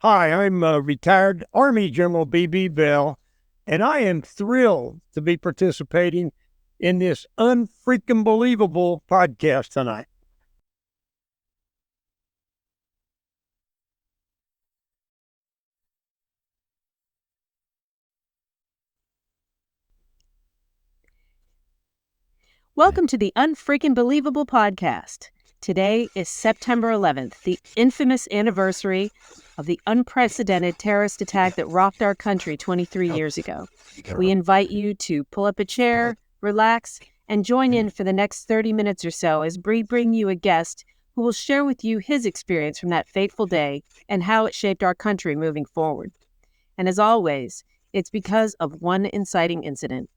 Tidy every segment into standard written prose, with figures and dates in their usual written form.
Hi, I'm retired Army General B.B. Bell, and I am thrilled to be participating in this unfreaking believable podcast tonight. Welcome to the Unfreaking Believable podcast. Today is September 11th, the infamous anniversary of the unprecedented terrorist attack that rocked our country 23 years ago. We invite you to pull up a chair, relax, and join in for the next 30 minutes or so as we bring you a guest who will share with you his experience from that fateful day and how it shaped our country moving forward. And as always, it's because of one inciting incident.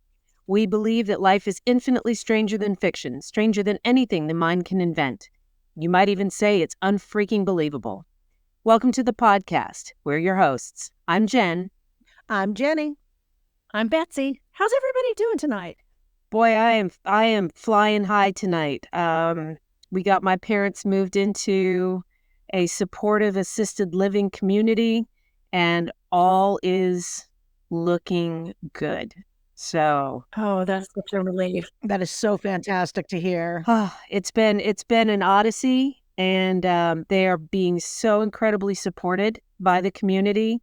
We believe that life is infinitely stranger than fiction, stranger than anything the mind can invent. You might even say it's unfreaking believable. Welcome to the podcast. We're your hosts. I'm Jen. I'm Jenny. I'm Betsy. How's everybody doing tonight? Boy, I am flying high tonight. We got my parents moved into a supportive assisted living community, and all is looking good. So, that's such a relief. That is so fantastic to hear. It's been an odyssey, and they are being so incredibly supported by the community.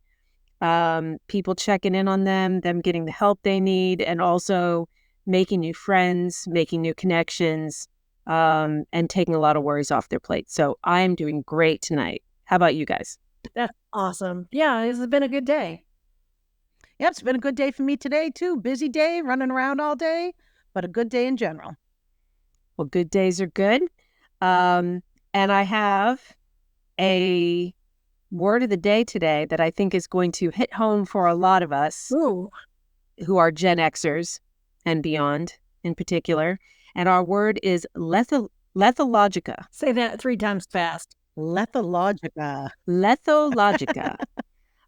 People checking in on them getting the help they need, and also making new friends, making new connections, and taking a lot of worries off their plate. So I am doing great tonight. How about you guys? That's awesome. Yeah, it's been a good day. Yep, it's been a good day for me today, too. Busy day, running around all day, but a good day in general. Well, good days are good. And I have a word of the day today that I think is going to hit home for a lot of us who are Gen Xers and beyond in particular. And our word is lethologica. Say that 3 times fast. Lethologica. Lethologica.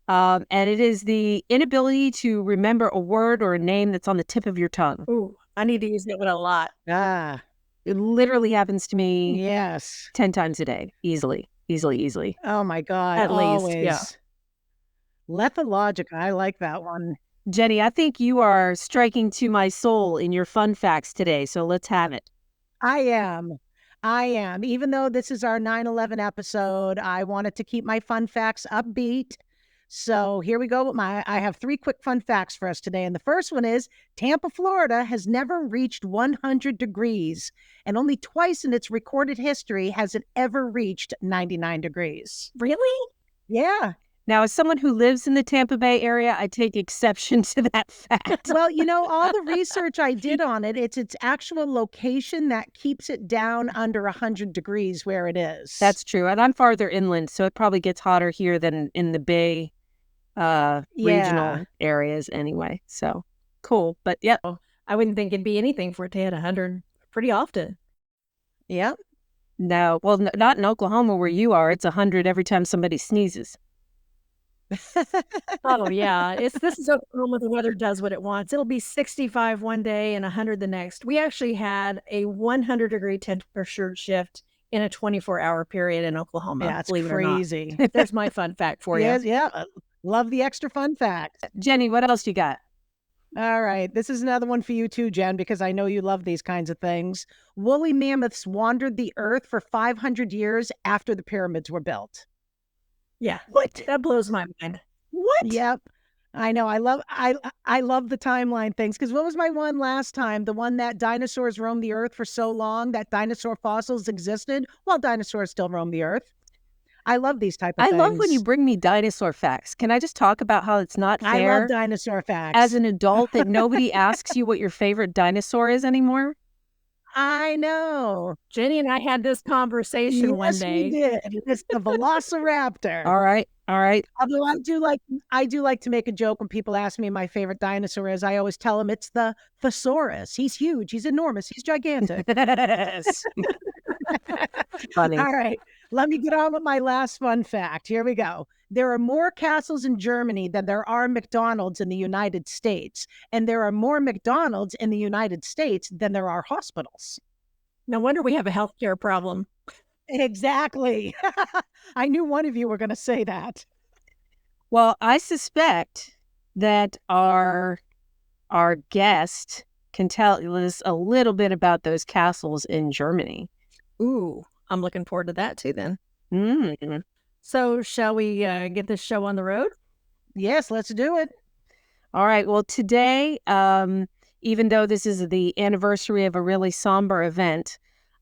And it is the inability to remember a word or a name that's on the tip of your tongue. Ooh, I need to use that one a lot. It literally happens to me. Yes. 10 times a day. Easily. Oh my God. At always. least, yeah. Lethologica. I like that one. Jenny, I think you are striking to my soul in your fun facts today, so let's have it. I am. Even though this is our 9/11 episode, I wanted to keep my fun facts upbeat. So here we go. I have 3 quick fun facts for us today. And the first one is Tampa, Florida has never reached 100 degrees. And only twice in its recorded history has it ever reached 99 degrees. Really? Yeah. Now, as someone who lives in the Tampa Bay area, I take exception to that fact. Well, all the research I did on it, it's its actual location that keeps it down under 100 degrees where it is. That's true. And I'm farther inland, so it probably gets hotter here than in the Bay regional areas anyway. So cool. But yeah, I wouldn't think it'd be anything for it to hit 100 pretty often. Yep. No, well, not in Oklahoma where you are. It's 100 every time somebody sneezes. Oh yeah, this is Oklahoma. The weather does what it wants. It'll be 65 one day and 100 the next. We actually had a 100-degree temperature shift in a 24-hour period in Oklahoma. Yeah, it's believe crazy. It or not. There's my fun fact for you. Yes, yeah. Love the extra fun fact. Jenny, what else you got? All right. This is another one for you too, Jen, because I know you love these kinds of things. Woolly mammoths wandered the earth for 500 years after the pyramids were built. Yeah. What? That blows my mind. What? Yep. I know. I love the timeline things. Because what was my one last time? The one that dinosaurs roamed the earth for so long that dinosaur fossils existed while dinosaurs still roam the earth. I love these type of things. I love when you bring me dinosaur facts. Can I just talk about how it's not fair? I love dinosaur facts. As an adult, that nobody asks you what your favorite dinosaur is anymore? I know. Jenny and I had this conversation one day. Yes, we did. It's the Velociraptor. All right. Although I do like to make a joke when people ask me my favorite dinosaur is. I always tell them it's the Thesaurus. He's huge. He's enormous. He's gigantic. Yes. Funny. All right. Let me get on with my last fun fact. Here we go. There are more castles in Germany than there are McDonald's in the United States. And there are more McDonald's in the United States than there are hospitals. No wonder we have a healthcare problem. Exactly. I knew one of you were going to say that. Well, I suspect that our guest can tell us a little bit about those castles in Germany. Ooh, I'm looking forward to that too then. Mm. So shall we get this show on the road? Yes, let's do it. All right. Well, today, even though this is the anniversary of a really somber event,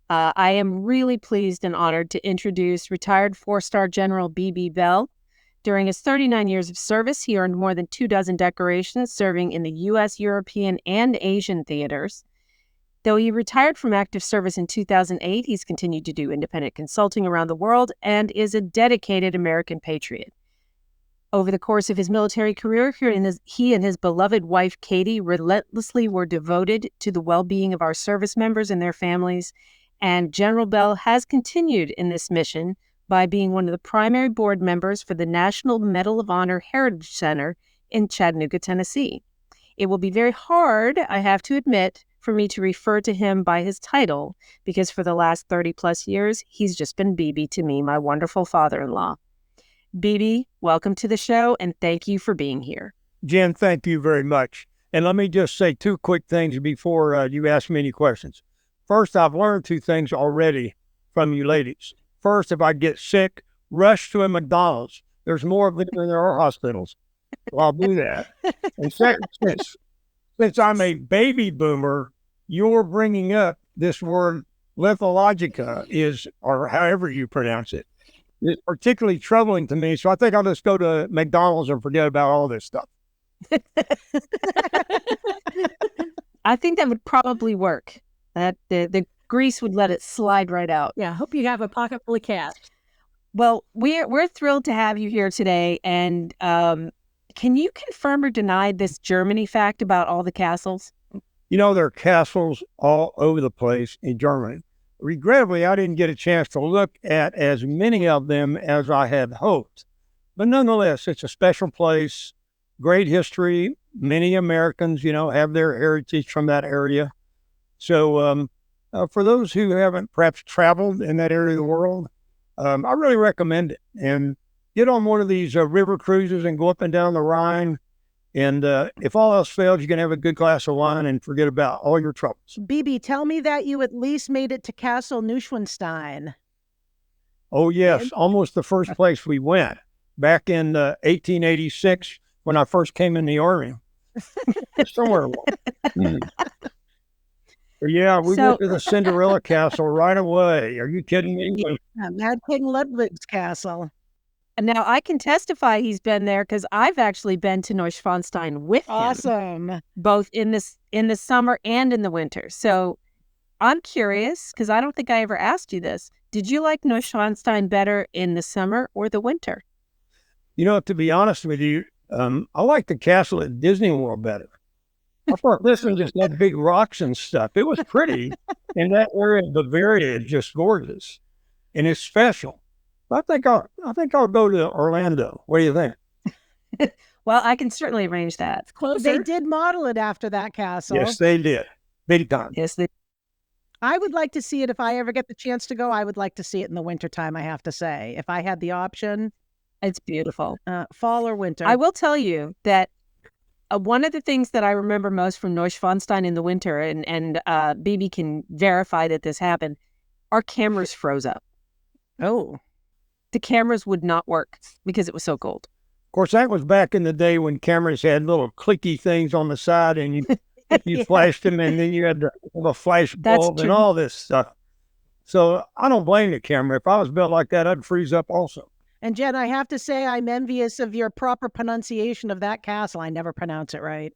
I am really pleased and honored to introduce retired 4-star General B.B. Bell. During his 39 years of service, he earned more than 24 decorations, serving in the U.S., European, and Asian theaters. Though he retired from active service in 2008, he's continued to do independent consulting around the world and is a dedicated American patriot. Over the course of his military career, he and his beloved wife, Katie, relentlessly were devoted to the well-being of our service members and their families, and General Bell has continued in this mission by being one of the primary board members for the National Medal of Honor Heritage Center in Chattanooga, Tennessee. It will be very hard, I have to admit, for me to refer to him by his title, because for the last 30-plus years, he's just been BB to me, my wonderful father-in-law. BB, welcome to the show, and thank you for being here. Jen, thank you very much. And let me just say 2 quick things before you ask me any questions. First, I've learned 2 things already from you ladies. First, if I get sick, rush to a McDonald's. There's more of them than there are hospitals. So I'll do that. And second, since I'm a baby boomer, you're bringing up this word lithologica or however you pronounce it. It's particularly troubling to me, so I think I'll just go to McDonald's and forget about all this stuff. I think that would probably work. That the grease would let it slide right out. Yeah, hope you have a pocket full of cash. Well, we're thrilled to have you here today. And can you confirm or deny this Germany fact about all the castles? You know, there are castles all over the place in Germany. Regrettably, I didn't get a chance to look at as many of them as I had hoped. But nonetheless, it's a special place, great history. Many Americans, have their heritage from that area. So for those who haven't perhaps traveled in that area of the world, I really recommend it. And get on one of these river cruises and go up and down the Rhine. And if all else fails, you can have a good glass of wine and forget about all your troubles. BB, tell me that you at least made it to Castle Neuschwanstein. Oh, yes. Almost the first place we went back in 1886 when I first came in the Army. Somewhere. Yeah, we went to the Cinderella Castle right away. Are you kidding me? Yeah, Mad King Ludwig's castle. Now, I can testify he's been there because I've actually been to Neuschwanstein with him. Awesome. Both in the summer and in the winter. So I'm curious, because I don't think I ever asked you this. Did you like Neuschwanstein better in the summer or the winter? To be honest with you, I like the castle at Disney World better. I thought this one just had big rocks and stuff. It was pretty, and that area of Bavaria is just gorgeous, and it's special. I think I'll go to Orlando. What do you think? Well, I can certainly arrange that. Closer. They did model it after that castle. Yes, they did. Big time. Yes, they. I would like to see it if I ever get the chance to go. I would like to see it in the wintertime, I have to say. If I had the option. It's beautiful. Fall or winter. I will tell you that one of the things that I remember most from Neuschwanstein in the winter, and BB can verify that this happened, our cameras froze up. Oh. The cameras would not work because it was so cold. Of course, that was back in the day when cameras had little clicky things on the side, and you Yeah. flashed them, and then you had to have a flash bulb and all this stuff. So I don't blame the camera. If I was built like that, I'd freeze up also. And Jen, I have to say I'm envious of your proper pronunciation of that castle. I never pronounce it right.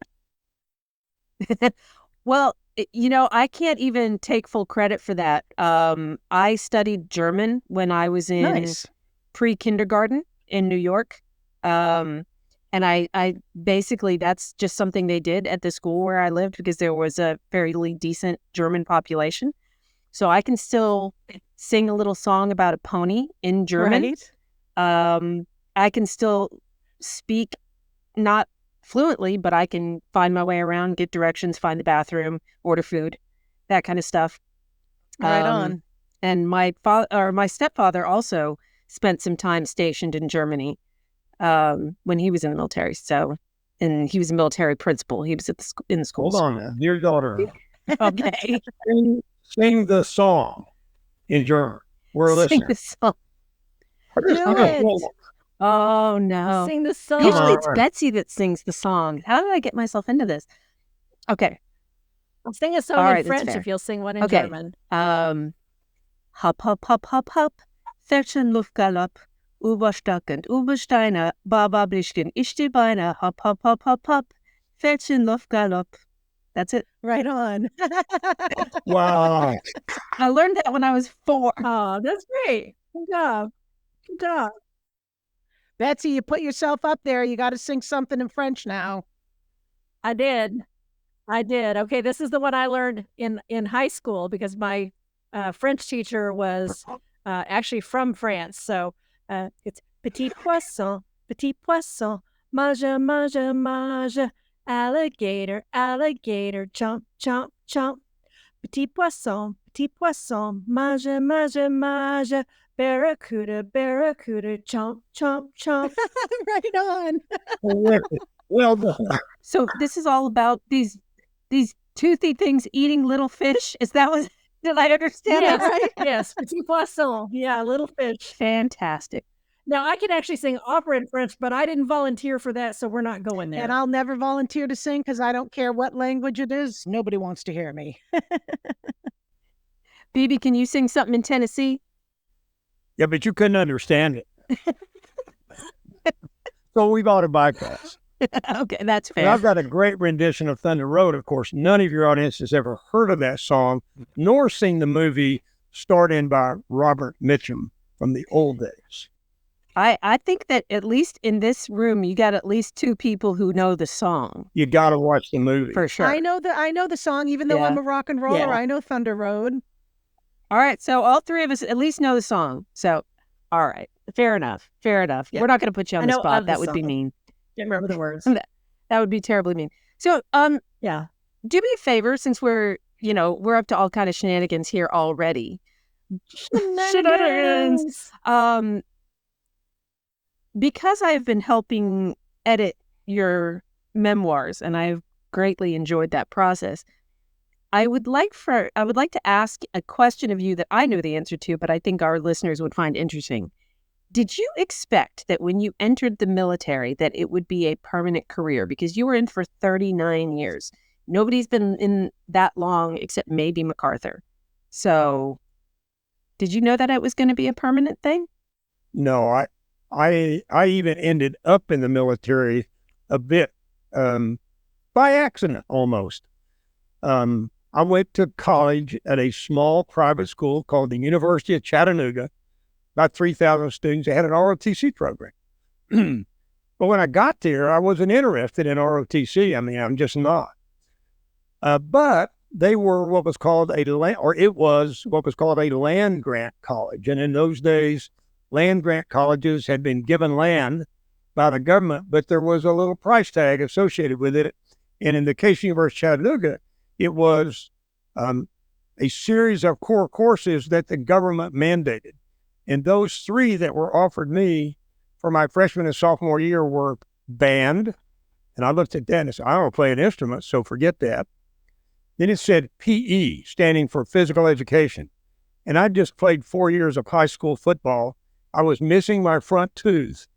Well, I can't even take full credit for that. I studied German when I was in Nice. pre-kindergarten in New York. And I basically, that's just something they did at the school where I lived because there was a fairly decent German population. So I can still sing a little song about a pony in German. Right? I can still speak, not fluently, but I can find my way around, get directions, find the bathroom, order food, that kind of stuff. Right on. And my stepfather also spent some time stationed in Germany. when he was in the military. So, and he was a military principal. He was at in the school. Hold on now. Dear daughter, Okay. sing the song in German. We're Sing listening. the song. Do Okay. it. Oh, no. Sing the song. Usually it's on. Betsy that sings the song. How did I get myself into this? Okay. I'll sing a song All in right, that's French fair. if you'll sing one in Okay. German. Hop, hop, hop, hop, hop. Fährtchen, Luftgalopp. Überstock und Übersteiner. Baba, Blischchen, ich die Beine. Hop, hop, hop, hop, hop. Fährtchen, Luftgalopp. That's it. Right on. Wow. I learned that when I was 4. Oh, that's great. Good job. Good job. Betsy, you put yourself up there. You got to sing something in French now. I did. Okay, this is the one I learned in high school because my French teacher was actually from France. So it's petit poisson, mange, mange, mange, alligator, alligator, chomp, chomp, chomp. Petit poisson, mange, mange, mange, barracuda, barracuda, chomp, chomp, chomp. Right on. Terrific. Well done. So this is all about these toothy things eating little fish. Is that what? Did I understand Yes, that right? yes, petit poisson. Yeah, little fish. Fantastic. Now, I could actually sing opera in French, but I didn't volunteer for that, so we're not going there. And I'll never volunteer to sing because I don't care what language it is. Nobody wants to hear me. BB, can you sing something in Tennessee? Yeah, but you couldn't understand it. So we bought a bypass. Okay, that's And fair. I've got a great rendition of Thunder Road. Of course, none of your audience has ever heard of that song, nor seen the movie starred in by Robert Mitchum from the old days. I think that at least in this room, you got at least 2 people who know the song You got to watch the movie. for sure. I know the song, even though Yeah. I'm a rock and roller. Yeah. I know Thunder Road. All right, so all 3 of us at least know the song. So, all right, fair enough. Yeah. We're not going to put you on I the know spot. of the That would be song. mean. Can't remember the words. That would be terribly mean. So, Yeah. do me a favor, since we're up to all kind of shenanigans here already. Shenanigans. Because I've been helping edit your memoirs, and I've greatly enjoyed that process, I would like to ask a question of you that I know the answer to, but I think our listeners would find interesting. Did you expect that when you entered the military that it would be a permanent career? Because you were in for 39 years. Nobody's been in that long except maybe MacArthur. So did you know that it was going to be a permanent thing? No, I even ended up in the military a bit by accident almost. I went to college at a small private school called the University of Chattanooga, about 3,000 students. They had an ROTC program. But when I got there, I wasn't interested in ROTC. I mean, I'm just not. But they were what was called a land grant college. And in those days, land grant colleges had been given land by the government, but there was a little price tag associated with it. And in the case of University of Chattanooga, it was a series of core courses that the government mandated. And those 3 that were offered me for my freshman and sophomore year were band. And I looked at that and said, I don't play an instrument, so forget that. Then it said PE, standing for physical education. And I just played 4 years of high school football. I was missing my front tooth.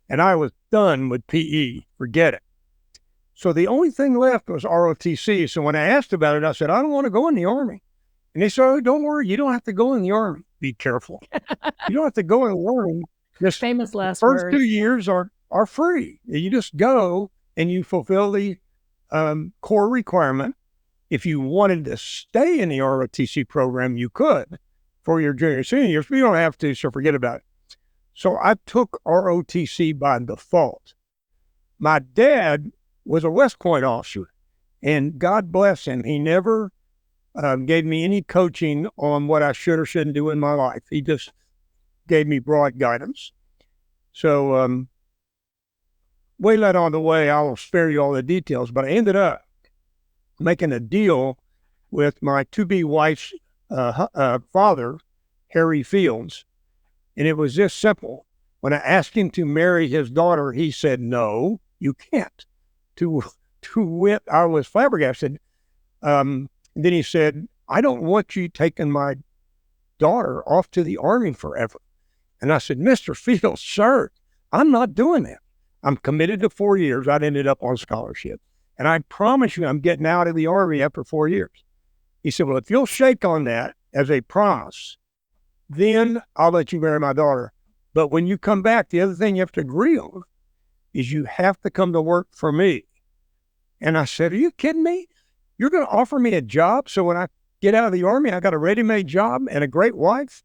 And I was done with PE. Forget it. So the only thing left was ROTC. So when I asked about it, I said, I don't want to go in the Army. And they said, oh, don't worry, you don't have to go in the Army. Be careful. You don't have to go in the Army. Just Famous last first words. 2 years are free. You just go and you fulfill the core requirement. If you wanted to stay in the ROTC program, you could for your junior, senior years, but you don't have to, so forget about it. So I took ROTC by default. My dad was a West Point officer, and God bless him, he never gave me any coaching on what I should or shouldn't do in my life. He just gave me broad guidance. So way let on the way, I will spare you all the details, but I ended up making a deal with my to-be wife's father, Harry Fields, and it was this simple. When I asked him to marry his daughter, he said, "No, you can't." To wit, I was flabbergasted. Then he said, "I don't want you taking my daughter off to the Army forever." And I said, "Mr. Fields, sir, I'm not doing that. I'm committed to 4 years. I'd ended up on scholarship. And I promise you, I'm getting out of the Army after 4 years." He said, "Well, if you'll shake on that as a promise, then I'll let you marry my daughter. But when you come back, the other thing you have to agree on is you have to come to work for me." And I said, "Are you kidding me? You're going to offer me a job so when I get out of the Army, I got a ready-made job and a great wife?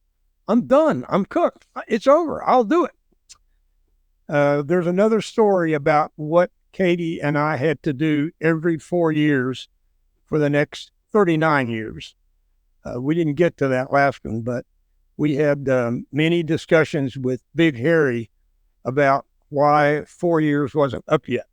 I'm done. I'm cooked. It's over. I'll do it." There's another story about what Katie and I had to do every 4 years for the next 39 years. We didn't get to that last one, but we had many discussions with Big Harry about why 4 years wasn't up yet.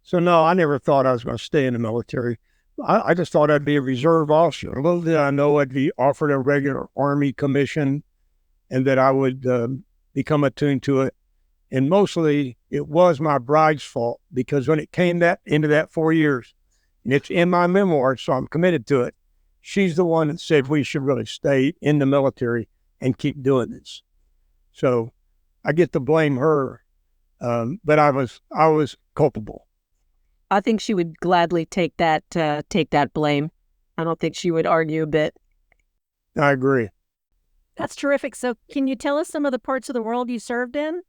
So no, I never thought I was going to stay in the military. I just thought I'd be a reserve officer. Little did I know I'd be offered a regular Army commission and that I would become attuned to it. And mostly it was my bride's fault, because when it came into that 4 years, and it's in my memoir, so I'm committed to it, she's the one that said we should really stay in the military and keep doing this. So I get to blame her, but I was culpable. I think she would gladly take that blame. I don't think she would argue a bit. I agree. That's terrific. So can you tell us some of the parts of the world you served in?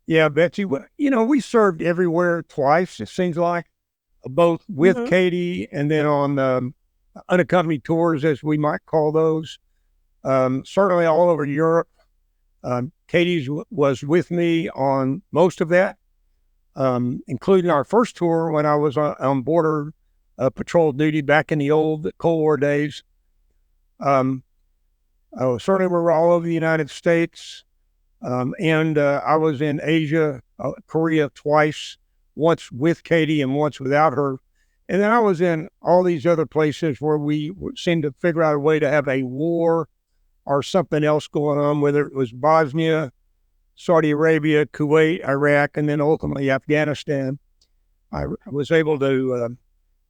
Yeah, Betsy, we served everywhere twice, it seems like, both with Katie and then on unaccompanied tours, as we might call those, certainly all over Europe. Katie's was with me on most of that, including our first tour when I was on border patrol duty back in the old Cold War days. Certainly we were all over the United States, and I was in Asia, Korea twice, once with Katie and once without her. And then I was in all these other places where we seemed to figure out a way to have a war or something else going on, whether it was Bosnia, Saudi Arabia, Kuwait, Iraq, and then ultimately Afghanistan. I was able to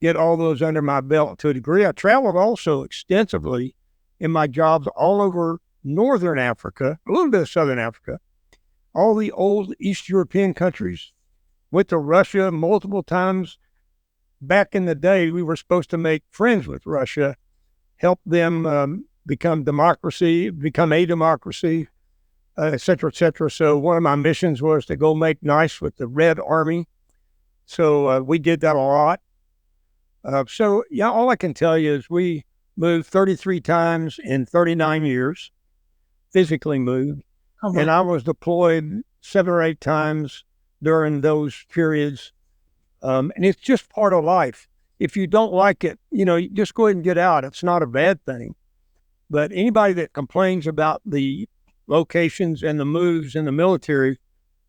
get all those under my belt to a degree. I traveled also extensively in my jobs all over Northern Africa, a little bit of Southern Africa, all the old East European countries. Went to Russia multiple times. Back in the day, we were supposed to make friends with Russia, help them become a democracy, et cetera, et cetera. So one of my missions was to go make nice with the Red Army. So we did that a lot. So yeah, all I can tell you is we moved 33 times in 39 years, physically moved. And I was deployed 7 or 8 times during those periods. And it's just part of life. If you don't like it, you just go ahead and get out. It's not a bad thing. But anybody that complains about the locations and the moves in the military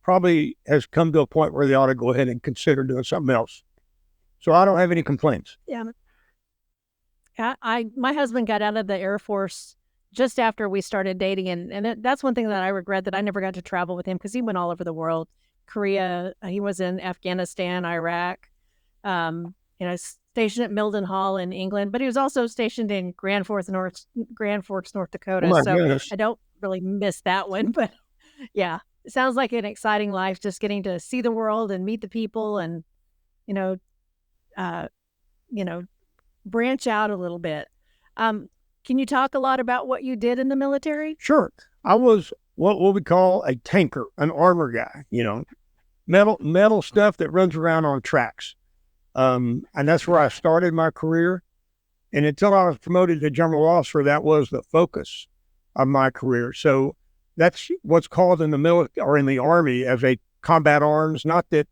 probably has come to a point where they ought to go ahead and consider doing something else. So I don't have any complaints. Yeah. My husband got out of the Air Force just after we started dating. And that's one thing that I regret, that I never got to travel with him, because he went all over the world. Korea, he was in Afghanistan, Iraq, stationed at Milden Hall in England, but he was also stationed in Grand Forks, North Dakota. Oh, so goodness. I don't really miss that one, but yeah, it sounds like an exciting life, just getting to see the world and meet the people and, branch out a little bit. Can you talk a lot about what you did in the military? Sure. I was what we call a tanker, an armor guy, metal stuff that runs around on tracks. And that's where I started my career. And until I was promoted to general officer, that was the focus of my career. So that's what's called in the military or in the Army as a combat arms. Not that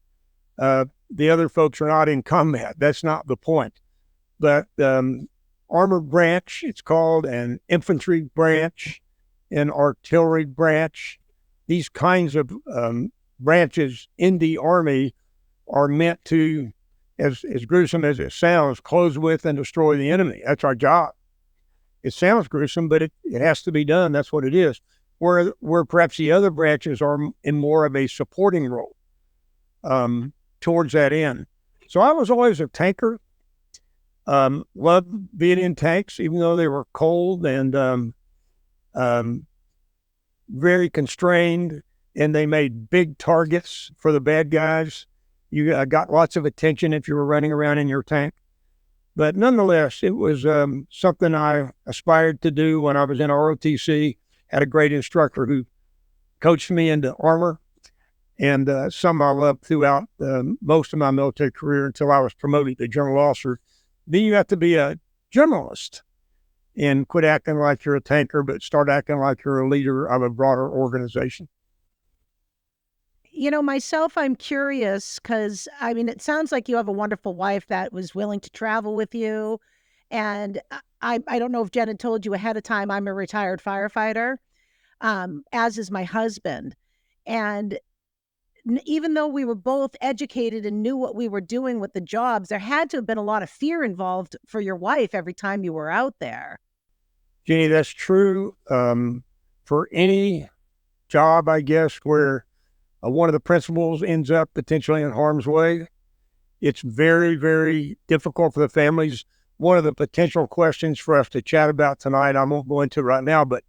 the other folks are not in combat. That's not the point. But armored branch, it's called, an infantry branch, an artillery branch. These kinds of branches in the Army are meant to, as gruesome as it sounds, close with and destroy the enemy. That's our job. It sounds gruesome, but it has to be done. That's what it is. where perhaps the other branches are in more of a supporting role towards that end. So I was always a tanker. Loved being in tanks, even though they were cold and very constrained, and they made big targets for the bad guys. You got lots of attention if you were running around in your tank. But nonetheless, it was something I aspired to do when I was in ROTC. Had a great instructor who coached me into armor, and some I loved throughout most of my military career until I was promoted to general officer. Then you have to be a generalist and quit acting like you're a tanker, but start acting like you're a leader of a broader organization. You know, myself, I'm curious because, I mean, it sounds like you have a wonderful wife that was willing to travel with you. And I don't know if Jen had told you ahead of time, I'm a retired firefighter, as is my husband. And even though we were both educated and knew what we were doing with the jobs, there had to have been a lot of fear involved for your wife every time you were out there. Jeannie, that's true for any job, I guess, where one of the principals ends up potentially in harm's way. It's very, very difficult for the families. One of the potential questions for us to chat about tonight, I won't go into right now, but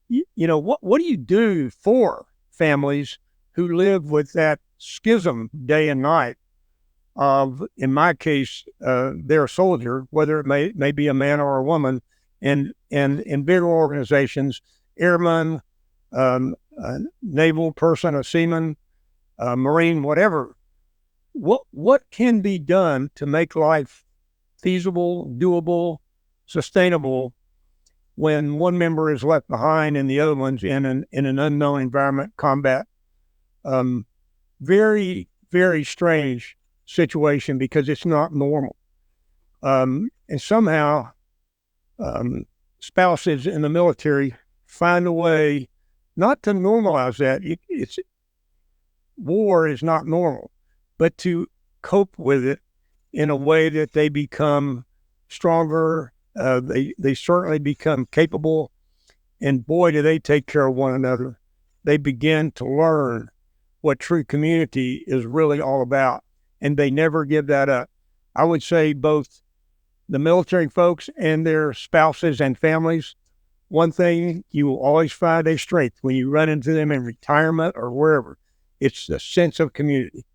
you know, what do you do for families who live with that schism day and night of, in my case, they're a soldier, whether it may be a man or a woman, and in bigger organizations, airman, a naval person, a seaman, a Marine, whatever. What can be done to make life feasible, doable, sustainable when one member is left behind and the other one's in an unknown environment, combat? Very, very strange situation because it's not normal. And somehow spouses in the military find a way not to normalize that. War is not normal, but to cope with it in a way that they become stronger. They certainly become capable, and boy, do they take care of one another. They begin to learn what true community is really all about, and they never give that up. I would say both the military folks and their spouses and families, one thing you will always find a strength when you run into them in retirement or wherever. It's the sense of community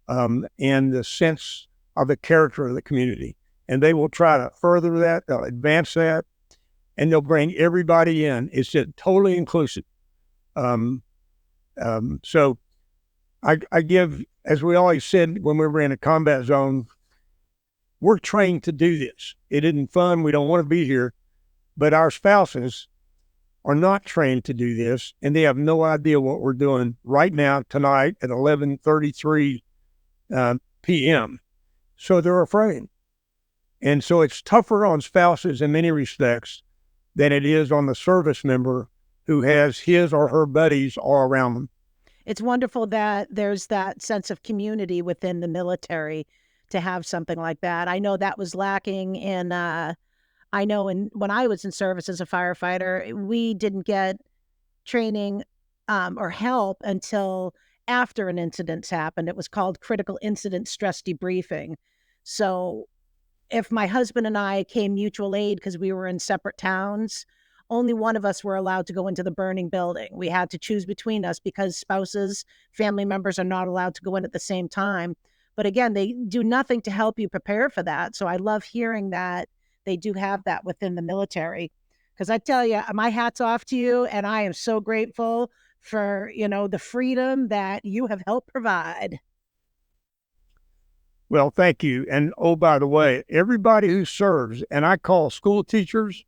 and the sense of the character of the community. And they will try to further that, they'll advance that, and they'll bring everybody in. It's just totally inclusive. So I give, as we always said when we were in a combat zone, we're trained to do this. It isn't fun. We don't want to be here. But our spouses are not trained to do this, and they have no idea what we're doing right now, tonight at 11:33 p.m. So they're afraid. And so it's tougher on spouses in many respects than it is on the service member who has his or her buddies all around them. It's wonderful that there's that sense of community within the military to have something like that. I know that was lacking in, when I was in service as a firefighter, we didn't get training or help until after an incident's happened. It was called critical incident stress debriefing. So if my husband and I came mutual aid because we were in separate towns, only one of us were allowed to go into the burning building. We had to choose between us because spouses, family members are not allowed to go in at the same time. But again, they do nothing to help you prepare for that. So I love hearing that they do have that within the military. Because I tell you, my hat's off to you, and I am so grateful for, the freedom that you have helped provide. Well, thank you. And oh, by the way, everybody who serves, and I call school teachers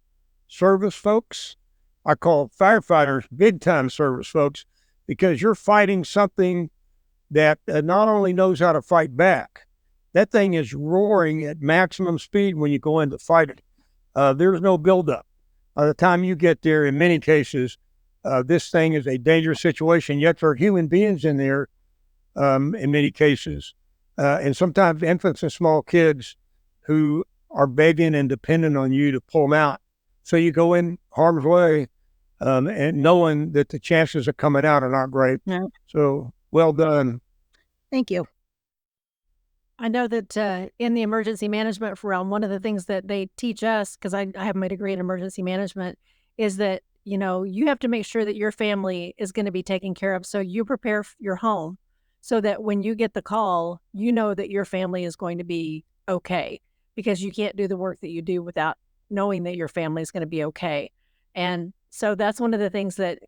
service folks, I call firefighters big time service folks, because you're fighting something that not only knows how to fight back, that thing is roaring at maximum speed when you go in to fight it. There's no buildup. By the time you get there, in many cases, this thing is a dangerous situation, yet there are human beings in there in many cases. And sometimes infants and small kids who are begging and dependent on you to pull them out. So you go in harm's way, and knowing that the chances of coming out are not great. Yeah. So well done. Thank you. I know that in the emergency management realm, one of the things that they teach us, because I have my degree in emergency management, is that, you know, you have to make sure that your family is going to be taken care of. So you prepare your home so that when you get the call, you know that your family is going to be okay, because you can't do the work that you do without knowing that your family is going to be okay. And so that's one of the things that,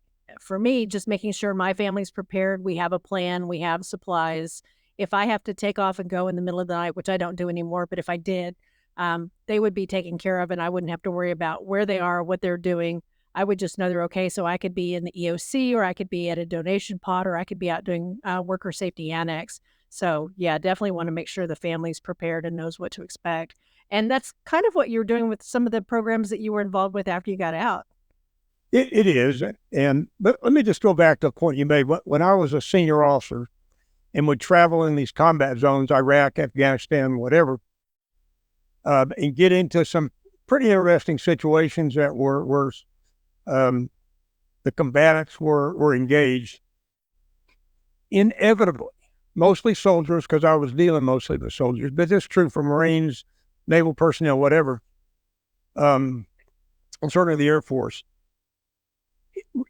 for me, just making sure my family's prepared, we have a plan, we have supplies. If I have to take off and go in the middle of the night, which I don't do anymore, but if I did, they would be taken care of, and I wouldn't have to worry about where they are, what they're doing. I would just know they're okay. So I could be in the EOC, or I could be at a donation pot, or I could be out doing worker safety annex. So yeah, definitely want to make sure the family's prepared and knows what to expect. And that's kind of what you're doing with some of the programs that you were involved with after you got out. It is. But let me just go back to the point you made. When I was a senior officer and would travel in these combat zones, Iraq, Afghanistan, whatever, and get into some pretty interesting situations that were the combatants were engaged, inevitably, mostly soldiers, because I was dealing mostly with soldiers, but it's true for Marines, naval personnel, whatever, and certainly the Air Force.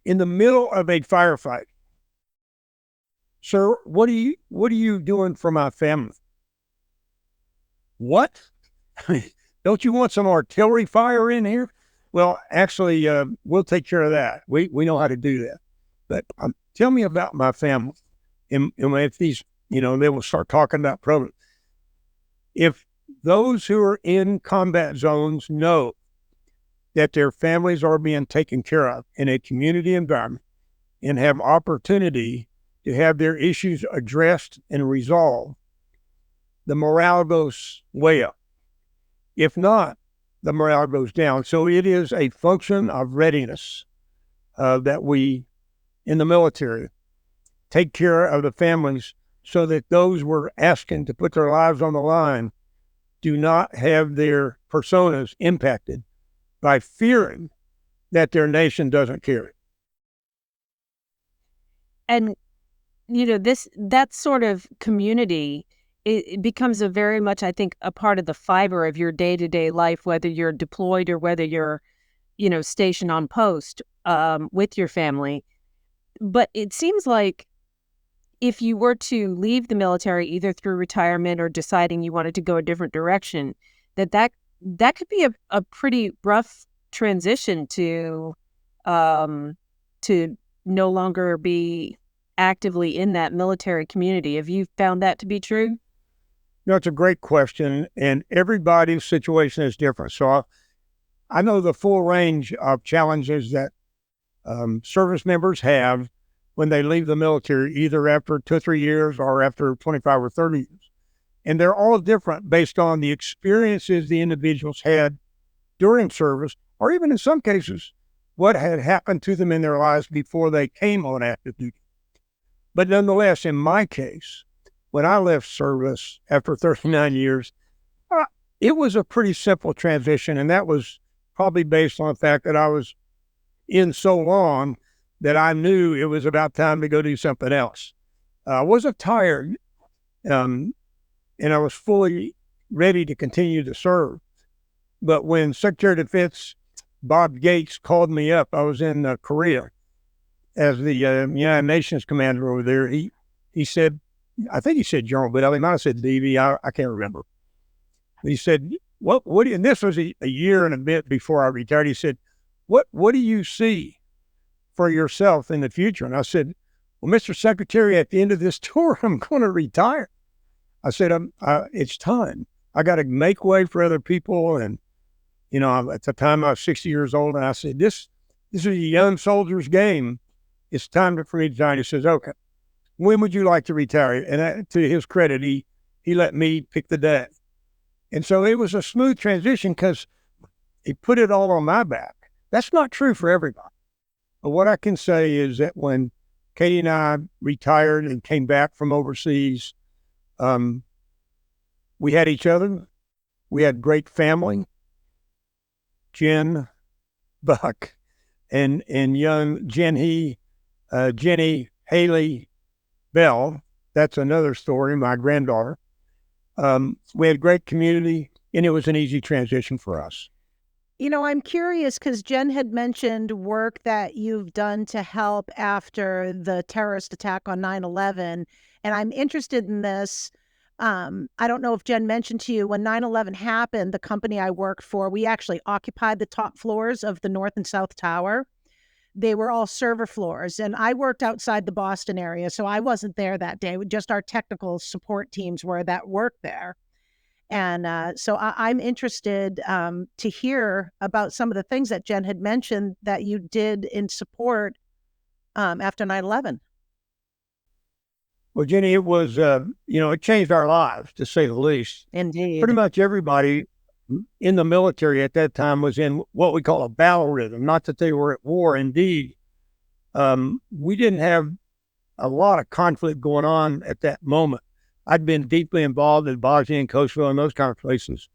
In the middle of a firefight, sir, what are you doing for my family? What? Don't you want some artillery fire in here? Well, actually, we'll take care of that. We know how to do that. But tell me about my family. And if these, they will start talking about problems. If those who are in combat zones know that their families are being taken care of in a community environment and have opportunity to have their issues addressed and resolved, the morale goes way up. If not, the morale goes down. So it is a function of readiness that we, in the military, take care of the families so that those we're asking to put their lives on the line do not have their personas impacted by fearing that their nation doesn't care. And, that sort of community, it becomes a very much, I think, a part of the fiber of your day-to-day life, whether you're deployed or whether you're, stationed on post with your family. But it seems like if you were to leave the military, either through retirement or deciding you wanted to go a different direction, that could be a pretty rough transition to no longer be actively in that military community. Have you found that to be true? No, it's a great question, and everybody's situation is different. So I know the full range of challenges that service members have when they leave the military, either after 2 or 3 years or after 25 or 30 years. And they're all different based on the experiences the individuals had during service, or even in some cases, what had happened to them in their lives before they came on active duty. But nonetheless, in my case, when I left service after 39 years, it was a pretty simple transition, and that was probably based on the fact that I was in so long that I knew it was about time to go do something else. I wasn't tired, and I was fully ready to continue to serve. But when Secretary of Defense Bob Gates called me up, I was in Korea as the United Nations commander over there. He said, I think he said General, but he might have said DV. I can't remember. He said, what do you, and this was a year and a bit before I retired. He said, what do you see for yourself in the future? And I said, well, Mr. Secretary, at the end of this tour, I'm going to retire. I said, it's time. I got to make way for other people. And, at the time I was 60 years old, and I said, this is a young soldier's game. It's time for me to retire. He says, okay, when would you like to retire? And to his credit, he let me pick the day. And so it was a smooth transition because he put it all on my back. That's not true for everybody. But what I can say is that when Katie and I retired and came back from overseas, we had each other. We had great family. Jen, Buck, and young Jenny Haley Bell. That's another story, my granddaughter. We had a great community, and it was an easy transition for us. You know, I'm curious because Jen had mentioned work that you've done to help after the terrorist attack on 9/11, and I'm interested in this. I don't know if Jen mentioned to you, when 9/11 happened, the company I worked for, we actually occupied the top floors of the North and South Tower. They were all server floors, and I worked outside the Boston area, so I wasn't there that day. Just our technical support teams were that worked there. And so I'm interested to hear about some of the things that Jen had mentioned that you did in support after 9/11. Well, Jenny, it was, it changed our lives, to say the least. Indeed. Pretty much everybody in the military at that time was in what we call a battle rhythm. Not that they were at war. Indeed, we didn't have a lot of conflict going on at that moment. I'd been deeply involved in Bosnia and Kosovo and those kind of places.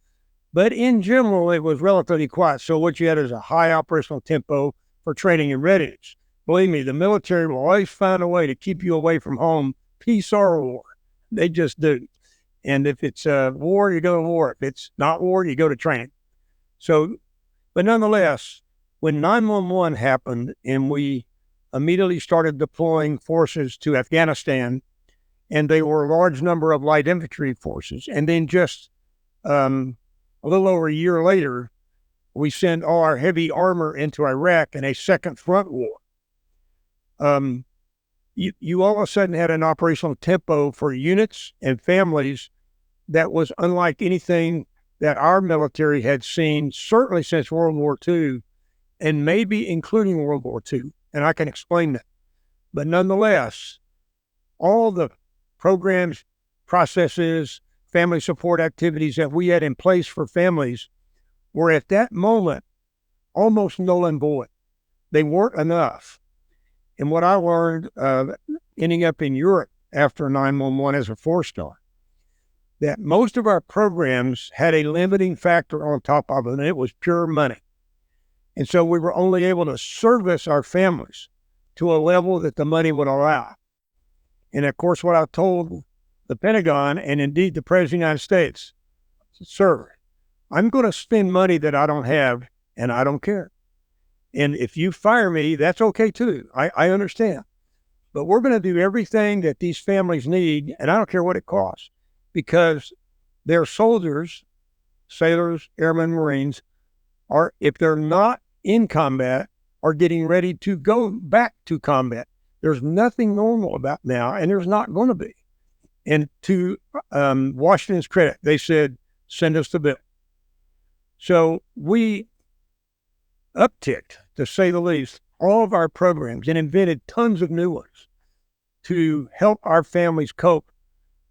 But in general, it was relatively quiet. So what you had is a high operational tempo for training and readiness. Believe me, the military will always find a way to keep you away from home, peace or war. They just do. And if it's war, you go to war. If it's not war, you go to training. So, but nonetheless, when 9/11 happened and we immediately started deploying forces to Afghanistan, and they were a large number of light infantry forces. And then just a little over a year later, we sent all our heavy armor into Iraq in a second front war. You all of a sudden had an operational tempo for units and families that was unlike anything that our military had seen, certainly since World War II, and maybe including World War II. And I can explain that. But nonetheless, all the programs, processes, family support activities that we had in place for families were at that moment almost null and void. They weren't enough. And what I learned ending up in Europe after 9/11 as a four-star, that most of our programs had a limiting factor on top of it, and it was pure money. And so we were only able to service our families to a level that the money would allow. And of course, what I told the Pentagon, and indeed the President of the United States, sir, I'm going to spend money that I don't have, and I don't care. And if you fire me, that's okay too. I understand. But we're going to do everything that these families need, and I don't care what it costs, because their soldiers, sailors, airmen, Marines, if they're not in combat, are getting ready to go back to combat. There's nothing normal about now, and there's not going to be. And to Washington's credit, they said, send us the bill. So we upticked, to say the least, all of our programs and invented tons of new ones to help our families cope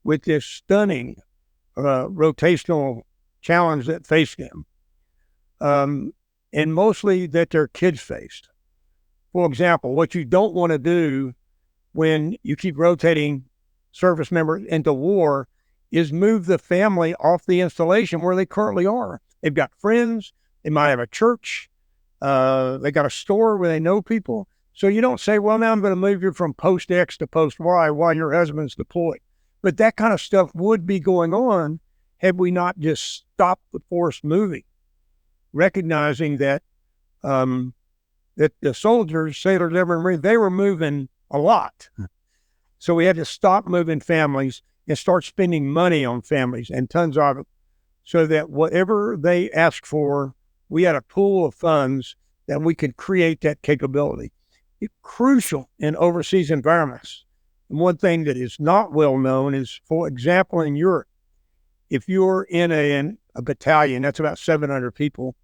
with this stunning rotational challenge that faced them, and mostly that their kids faced. For example, what you don't want to do when you keep rotating service members into war is move the family off the installation where they currently are. They've got friends, they might have a church, they got a store where they know people. So you don't say, well, now I'm going to move you from post X to post Y while your husband's deployed. But that kind of stuff would be going on had we not just stopped the force moving, recognizing that that the soldiers, sailors, airmen, Marines, they were moving a lot. So we had to stop moving families and start spending money on families, and tons of it, so that whatever they asked for, we had a pool of funds that we could create that capability. It's crucial in overseas environments. And one thing that is not well known is, for example, in Europe, if you're in a battalion, that's about 700 people,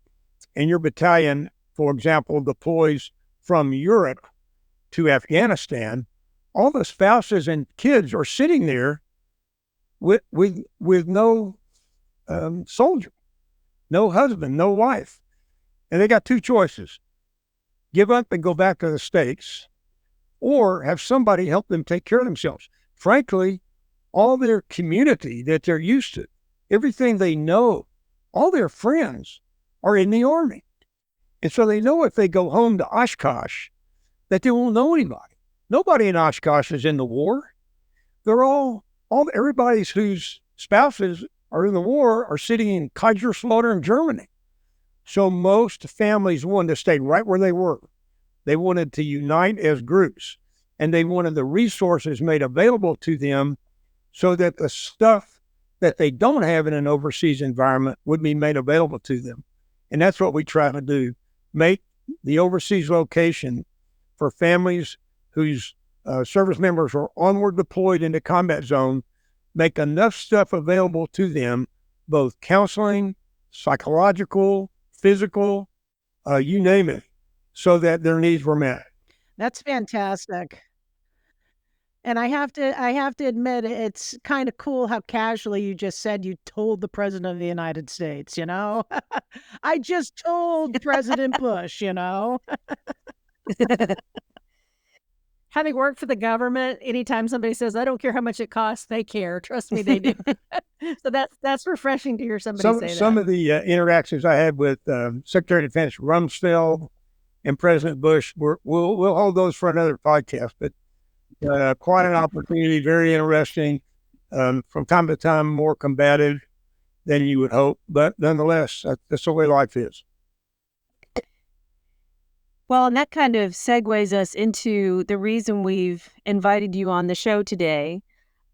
and your battalion, for example, deploys from Europe to Afghanistan, all the spouses and kids are sitting there with no soldier, no husband, no wife. And they got two choices: give up and go back to the States, or have somebody help them take care of themselves. Frankly, all their community that they're used to, everything they know, all their friends are in the Army. And so they know if they go home to Oshkosh that they won't know anybody. Nobody in Oshkosh is in the war. They're everybody whose spouses are in the war are sitting in Kaiserslautern in Germany. So most families wanted to stay right where they were. They wanted to unite as groups, and they wanted the resources made available to them so that the stuff that they don't have in an overseas environment would be made available to them. And that's what we try to do, make the overseas location for families whose service members are onward deployed into combat zone, make enough stuff available to them, both counseling, psychological, physical, you name it, so that their needs were met. That's fantastic. And I have to admit, it's kind of cool how casually you just said you told the President of the United States, you know? I just told President Bush, you know? Having worked for the government, anytime somebody says, I don't care how much it costs, they care. Trust me, they do. So that's refreshing to hear somebody say that. Some of the interactions I had with Secretary of Defense Rumsfeld and President Bush, we'll hold those for another podcast, but quite an opportunity, very interesting, from time to time more combative than you would hope, but nonetheless, that's the way life is. Well, and that kind of segues us into the reason we've invited you on the show today,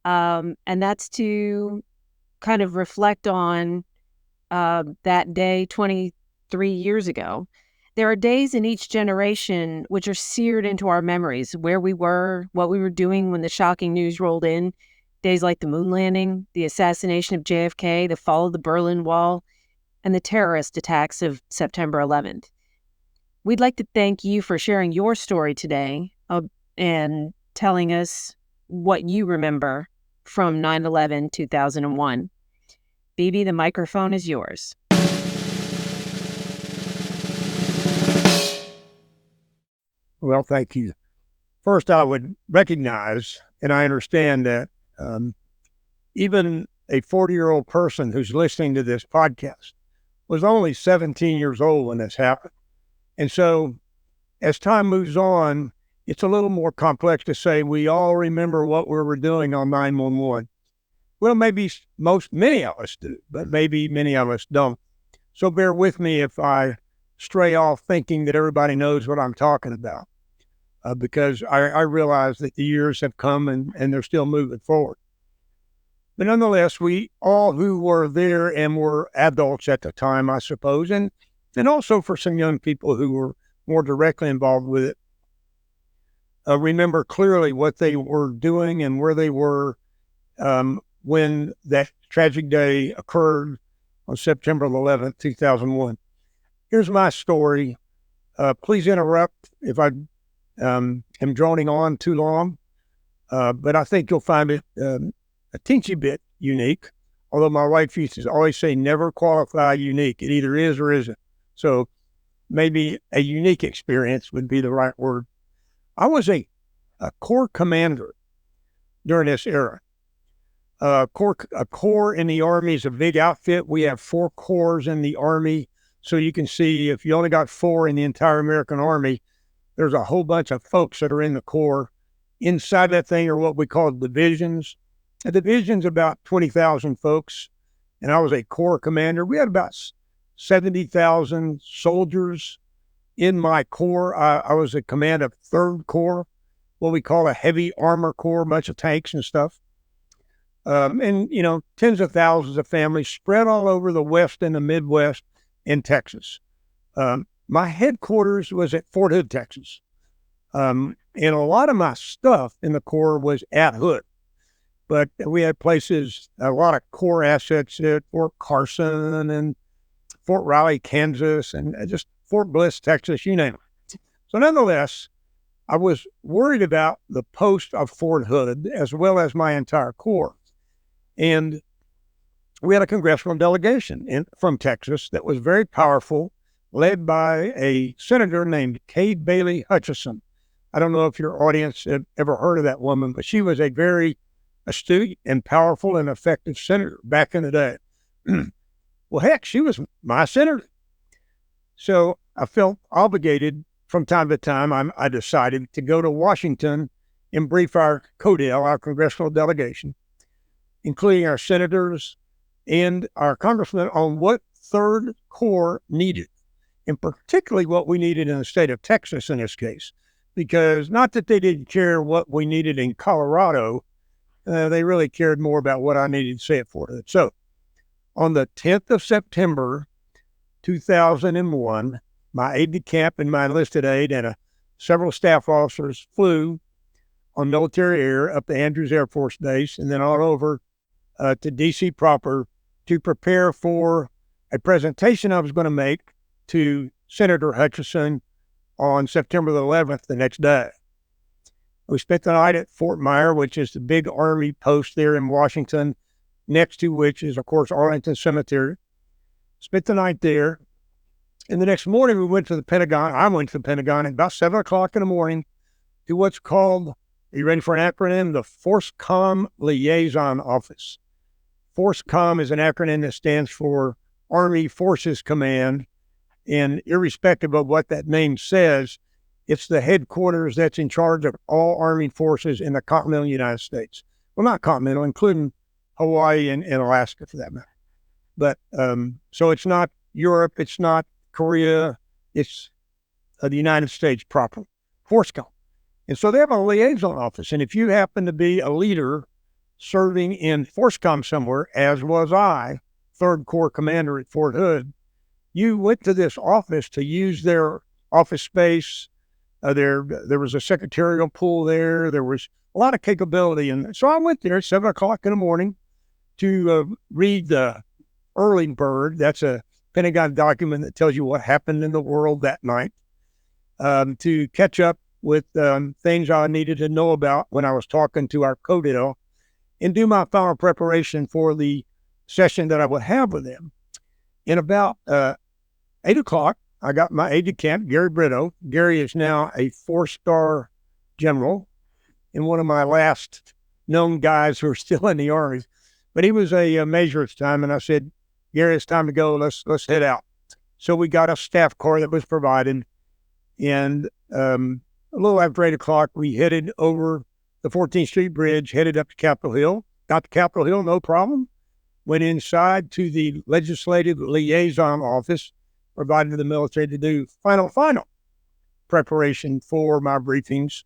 and that's to kind of reflect on that day 23 years ago. There are days in each generation which are seared into our memories, where we were, what we were doing when the shocking news rolled in, days like the moon landing, the assassination of JFK, the fall of the Berlin Wall, and the terrorist attacks of September 11th. We'd like to thank you for sharing your story today and telling us what you remember from 9/11, 2001. Bibi, the microphone is yours. Well, thank you. First, I would recognize, and I understand that even a 40-year-old person who's listening to this podcast was only 17 years old when this happened. And so as time moves on, it's a little more complex to say we all remember what we were doing on 9/11. Well, maybe many of us do, but maybe many of us don't. So bear with me if I stray off thinking that everybody knows what I'm talking about, because I realize that the years have come and they're still moving forward. But nonetheless, we all who were there and were adults at the time, I suppose, and also for some young people who were more directly involved with it, remember clearly what they were doing and where they were when that tragic day occurred on September 11th, 2001. Here's my story. Please interrupt if I am droning on too long, but I think you'll find it a teensy bit unique, although my wife used to always say never qualify unique. It either is or isn't. So maybe a unique experience would be the right word. I was a corps commander during this era. A corps in the Army is a big outfit. We have 4 corps in the Army. So you can see if you only got 4 in the entire American Army, there's a whole bunch of folks that are in the corps. Inside that thing are what we call divisions. A division's about 20,000 folks, and I was a corps commander. We had about 70,000 soldiers in my corps. I was in command of 3rd Corps, what we call a heavy armor corps, a bunch of tanks and stuff. And, tens of thousands of families spread all over the West and the Midwest in Texas. My headquarters was at Fort Hood, Texas. And a lot of my stuff in the Corps was at Hood. But we had places, a lot of Corps assets at Fort Carson and Fort Riley, Kansas, and just Fort Bliss, Texas, you name it. So nonetheless, I was worried about the post of Fort Hood as well as my entire Corps. And we had a congressional delegation from Texas that was very powerful, led by a senator named Kay Bailey Hutchison. I don't know if your audience had ever heard of that woman, but she was a very astute and powerful and effective senator back in the day. Well, heck, she was my senator. So I felt obligated from time to time. I decided to go to Washington and brief our CODEL, our congressional delegation, including our senators and our congressmen, on what Third Corps needed, and particularly what we needed in the state of Texas in this case, because not that they didn't care what we needed in Colorado, they really cared more about what I needed to say at Fort Hood. So on the 10th of September, 2001, my aide-de-camp and my enlisted aide and several staff officers flew on military air up to Andrews Air Force Base and then on over to D.C. proper to prepare for a presentation I was going to make to Senator Hutchinson on September the 11th, the next day. We spent the night at Fort Myer, which is the big Army post there in Washington, next to which is, of course, Arlington Cemetery. Spent the night there. And the next morning, we went to the Pentagon. I went to the Pentagon at about 7 o'clock in the morning to what's called, are you ready for an acronym? The FORSCOM Liaison Office. FORSCOM is an acronym that stands for Army Forces Command. And irrespective of what that name says, it's the headquarters that's in charge of all Army forces in the continental United States. Well, not continental, including Hawaii and Alaska for that matter. But so it's not Europe, it's not Korea, it's the United States proper, FORSCOM. And so they have a liaison office. And if you happen to be a leader serving in FORSCOM somewhere, as was I, Third Corps commander at Fort Hood, you went to this office to use their office space. There was a secretarial pool there. There was a lot of capability. And so I went there at 7 o'clock in the morning to read the Early Bird. That's a Pentagon document that tells you what happened in the world that night, to catch up with things I needed to know about when I was talking to our CODEL, and do my final preparation for the session that I would have with them. In about 8 o'clock, I got my aide-de-camp, Gary Brito. Gary is now a 4-star general and one of my last known guys who are still in the Army. But he was a major at the time, and I said, Gary, it's time to go. Let's head out. So we got a staff car that was provided, and a little after 8 o'clock, we headed over the 14th Street Bridge, headed up to Capitol Hill. Got to Capitol Hill, no problem. Went inside to the Legislative Liaison Office, provided the military to do final preparation for my briefings.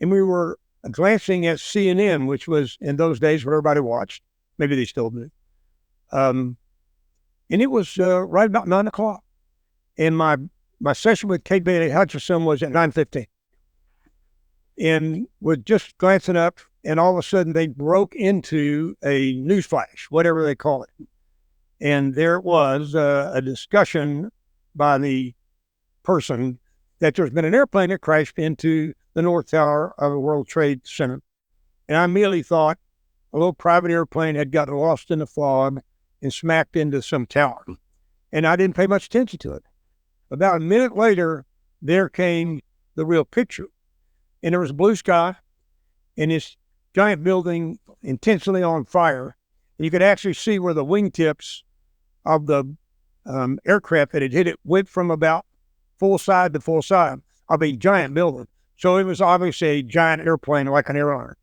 And we were glancing at CNN, which was in those days what everybody watched. Maybe they still do. And it was right about 9 o'clock. And my session with Kate Bailey Hutchinson was at 9:15. And was just glancing up, and all of a sudden they broke into a news flash, whatever they call it. And there was a discussion by the person that there's been an airplane that crashed into the North Tower of the World Trade Center. And I immediately thought a little private airplane had gotten lost in the fog and smacked into some tower. And I didn't pay much attention to it. About a minute later, there came the real picture. And there was blue sky and this giant building intensely on fire. And you could actually see where the wingtips of the aircraft that had hit it went from about full side to full side of a giant building. So it was obviously a giant airplane like an airliner.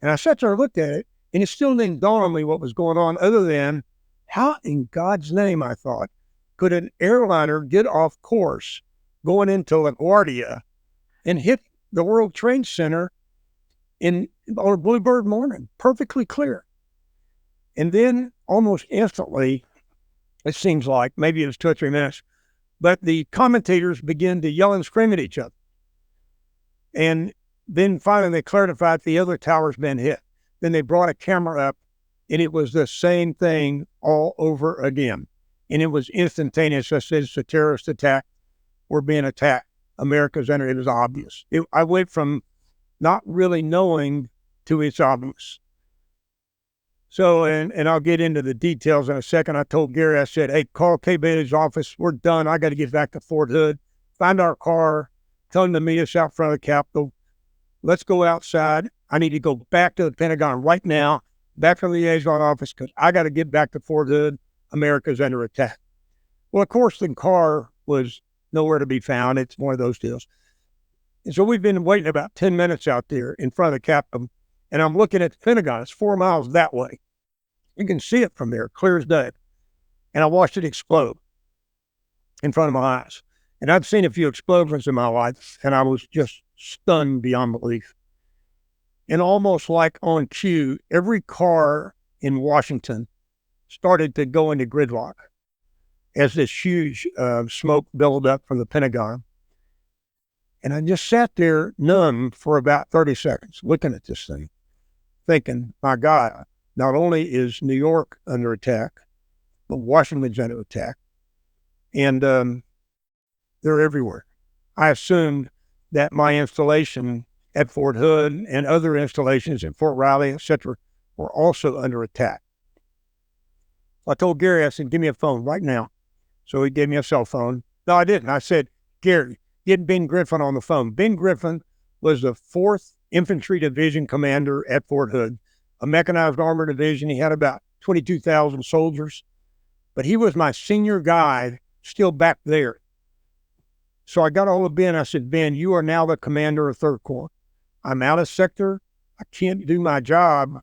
And I sat there and looked at it, and it still didn't dawn on me what was going on, other than how in God's name, I thought, could an airliner get off course going into LaGuardia and hit the World Trade Center on a bluebird morning, perfectly clear. And then almost instantly, it seems like, maybe it was 2 or 3 minutes, but the commentators began to yell and scream at each other. And then finally they clarified the other tower's been hit. Then they brought a camera up, and it was the same thing all over again. And it was instantaneous. I said, it's a terrorist attack. We're being attacked. America's under it. It was obvious. I went from not really knowing to it's obvious. So, and I'll get into the details in a second. I told Gary, I said, hey, call Kay Bailey's office. We're done. I got to get back to Fort Hood, find our car, tell them to meet us out front of the Capitol. Let's go outside. I need to go back to the Pentagon right now, back to the liaison office, because I got to get back to Fort Hood. America's under attack. Well, of course, the car was nowhere to be found. It's one of those deals. And so we've been waiting about 10 minutes out there in front of the Capitol, and I'm looking at the Pentagon. It's 4 miles that way. You can see it from there, clear as day. And I watched it explode in front of my eyes. And I've seen a few explosions in my life, and I was just stunned beyond belief. And almost like on cue, every car in Washington started to go into gridlock as this huge smoke billowed up from the Pentagon. And I just sat there numb for about 30 seconds, looking at this thing, thinking, my God, not only is New York under attack, but Washington's under attack. And they're everywhere. I assumed that my installation at Fort Hood and other installations in Fort Riley, etc., were also under attack. I told Gary, I said, give me a phone right now. So he gave me a cell phone. No, I didn't. I said, Gary, get Ben Griffin on the phone. Ben Griffin was the 4th Infantry Division commander at Fort Hood, a mechanized armor division. He had about 22,000 soldiers, but he was my senior guy still back there. So I got a hold of Ben. I said, Ben, you are now the commander of 3rd Corps. I'm out of sector. I can't do my job.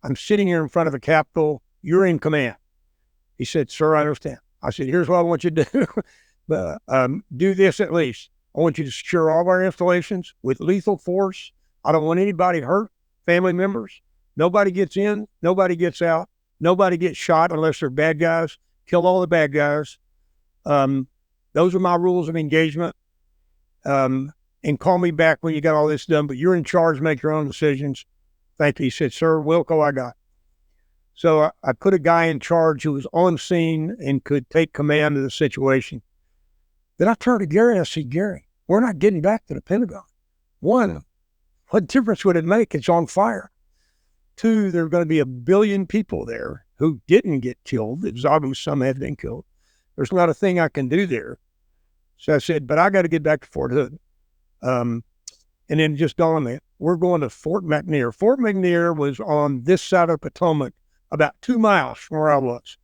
I'm sitting here in front of the Capitol. You're in command. He said, sir, I understand. I said, here's what I want you to do. But do this at least. I want you to secure all of our installations with lethal force. I don't want anybody hurt, family members. Nobody gets in, nobody gets out, nobody gets shot unless they're bad guys. Kill all the bad guys. Those are my rules of engagement. And call me back when you got all this done, but you're in charge, make your own decisions. Thank you. He said, sir, Wilco, I got it. So I put a guy in charge who was on scene and could take command of the situation. Then I turned to Gary and I said, Gary, we're not getting back to the Pentagon. 1, what difference would it make? It's on fire. 2, there are going to be 1 billion people there who didn't get killed. It's obvious some had been killed. There's not a thing I can do there. So I said, but I got to get back to Fort Hood. And then just dawned me, we're going to Fort McNair. Fort McNair was on this side of Potomac, about 2 miles from where I was.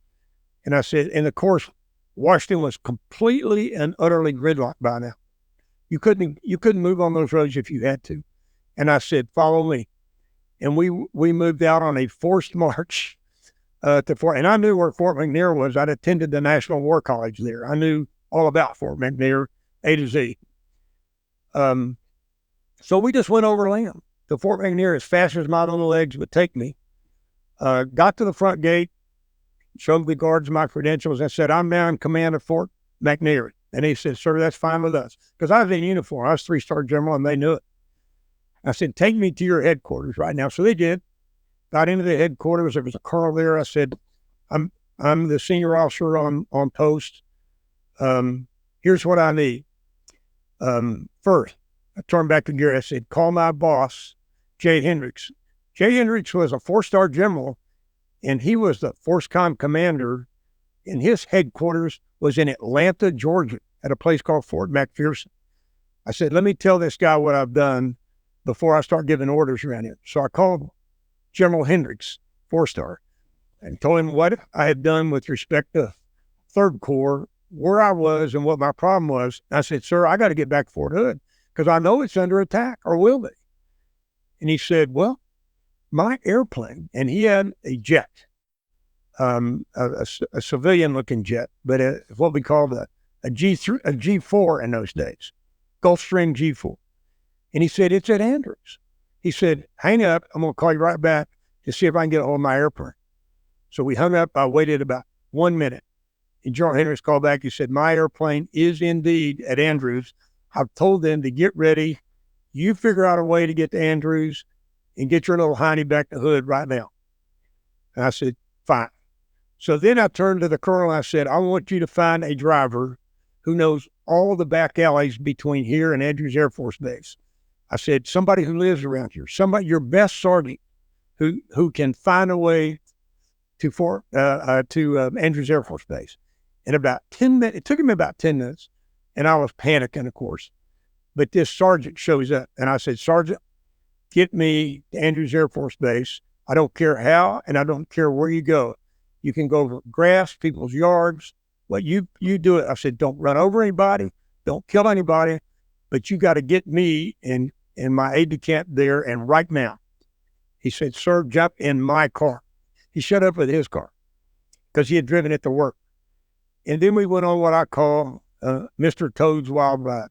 And I said, and of course, Washington was completely and utterly gridlocked by now. You couldn't move on those roads if you had to. And I said, follow me. And we moved out on a forced march to Fort, and I knew where Fort McNair was. I'd attended the National War College there. I knew all about Fort McNair, A to Z. So we just went overland to Fort McNair as fast as my little legs would take me. Got to the front gate, showed the guards my credentials. I said, I'm now in command of Fort McNair. And he said, sir, that's fine with us. Because I was in uniform. I was 3-star general, and they knew it. I said, take me to your headquarters right now. So they did. Got into the headquarters. There was a colonel there. I said, I'm the senior officer on post. Here's what I need. First, I turned back to Gary. I said, call my boss, Jay Hendricks. Jay Hendricks was a 4-star general, and he was the Force Com commander, and his headquarters was in Atlanta, Georgia, at a place called Fort McPherson. I said, let me tell this guy what I've done before I start giving orders around here. So I called General Hendricks, 4-star, and told him what I had done with respect to 3rd Corps, where I was and what my problem was. I said, sir, I got to get back to Fort Hood because I know it's under attack or will be. And he said, well, my airplane, and he had a jet, a civilian-looking jet, but what we called a G4 in those days, Gulfstream G4. And he said, it's at Andrews. He said, hang up. I'm going to call you right back to see if I can get a hold of my airplane. So we hung up. I waited about 1 minute. And General Hendricks called back. He said, my airplane is indeed at Andrews. I've told them to get ready. You figure out a way to get to Andrews and get your little hiney back to Hood right now. And I said, fine. So then I turned to the colonel and I said, I want you to find a driver who knows all the back alleys between here and Andrews Air Force Base. I said, somebody who lives around here, somebody, your best sergeant who can find a way to Andrews Air Force Base. In about 10 minutes, it took him about 10 minutes, and I was panicking, of course. But this sergeant shows up, and I said, Sergeant, get me to Andrews Air Force Base. I don't care how, and I don't care where you go. You can go over grass, people's yards, what you do it. I said, don't run over anybody. Don't kill anybody, but you got to get me and my aide-de-camp there and right now. He said, sir, jump in my car. He showed up with his car because he had driven it to work. And then we went on what I call Mr. Toad's Wild Ride.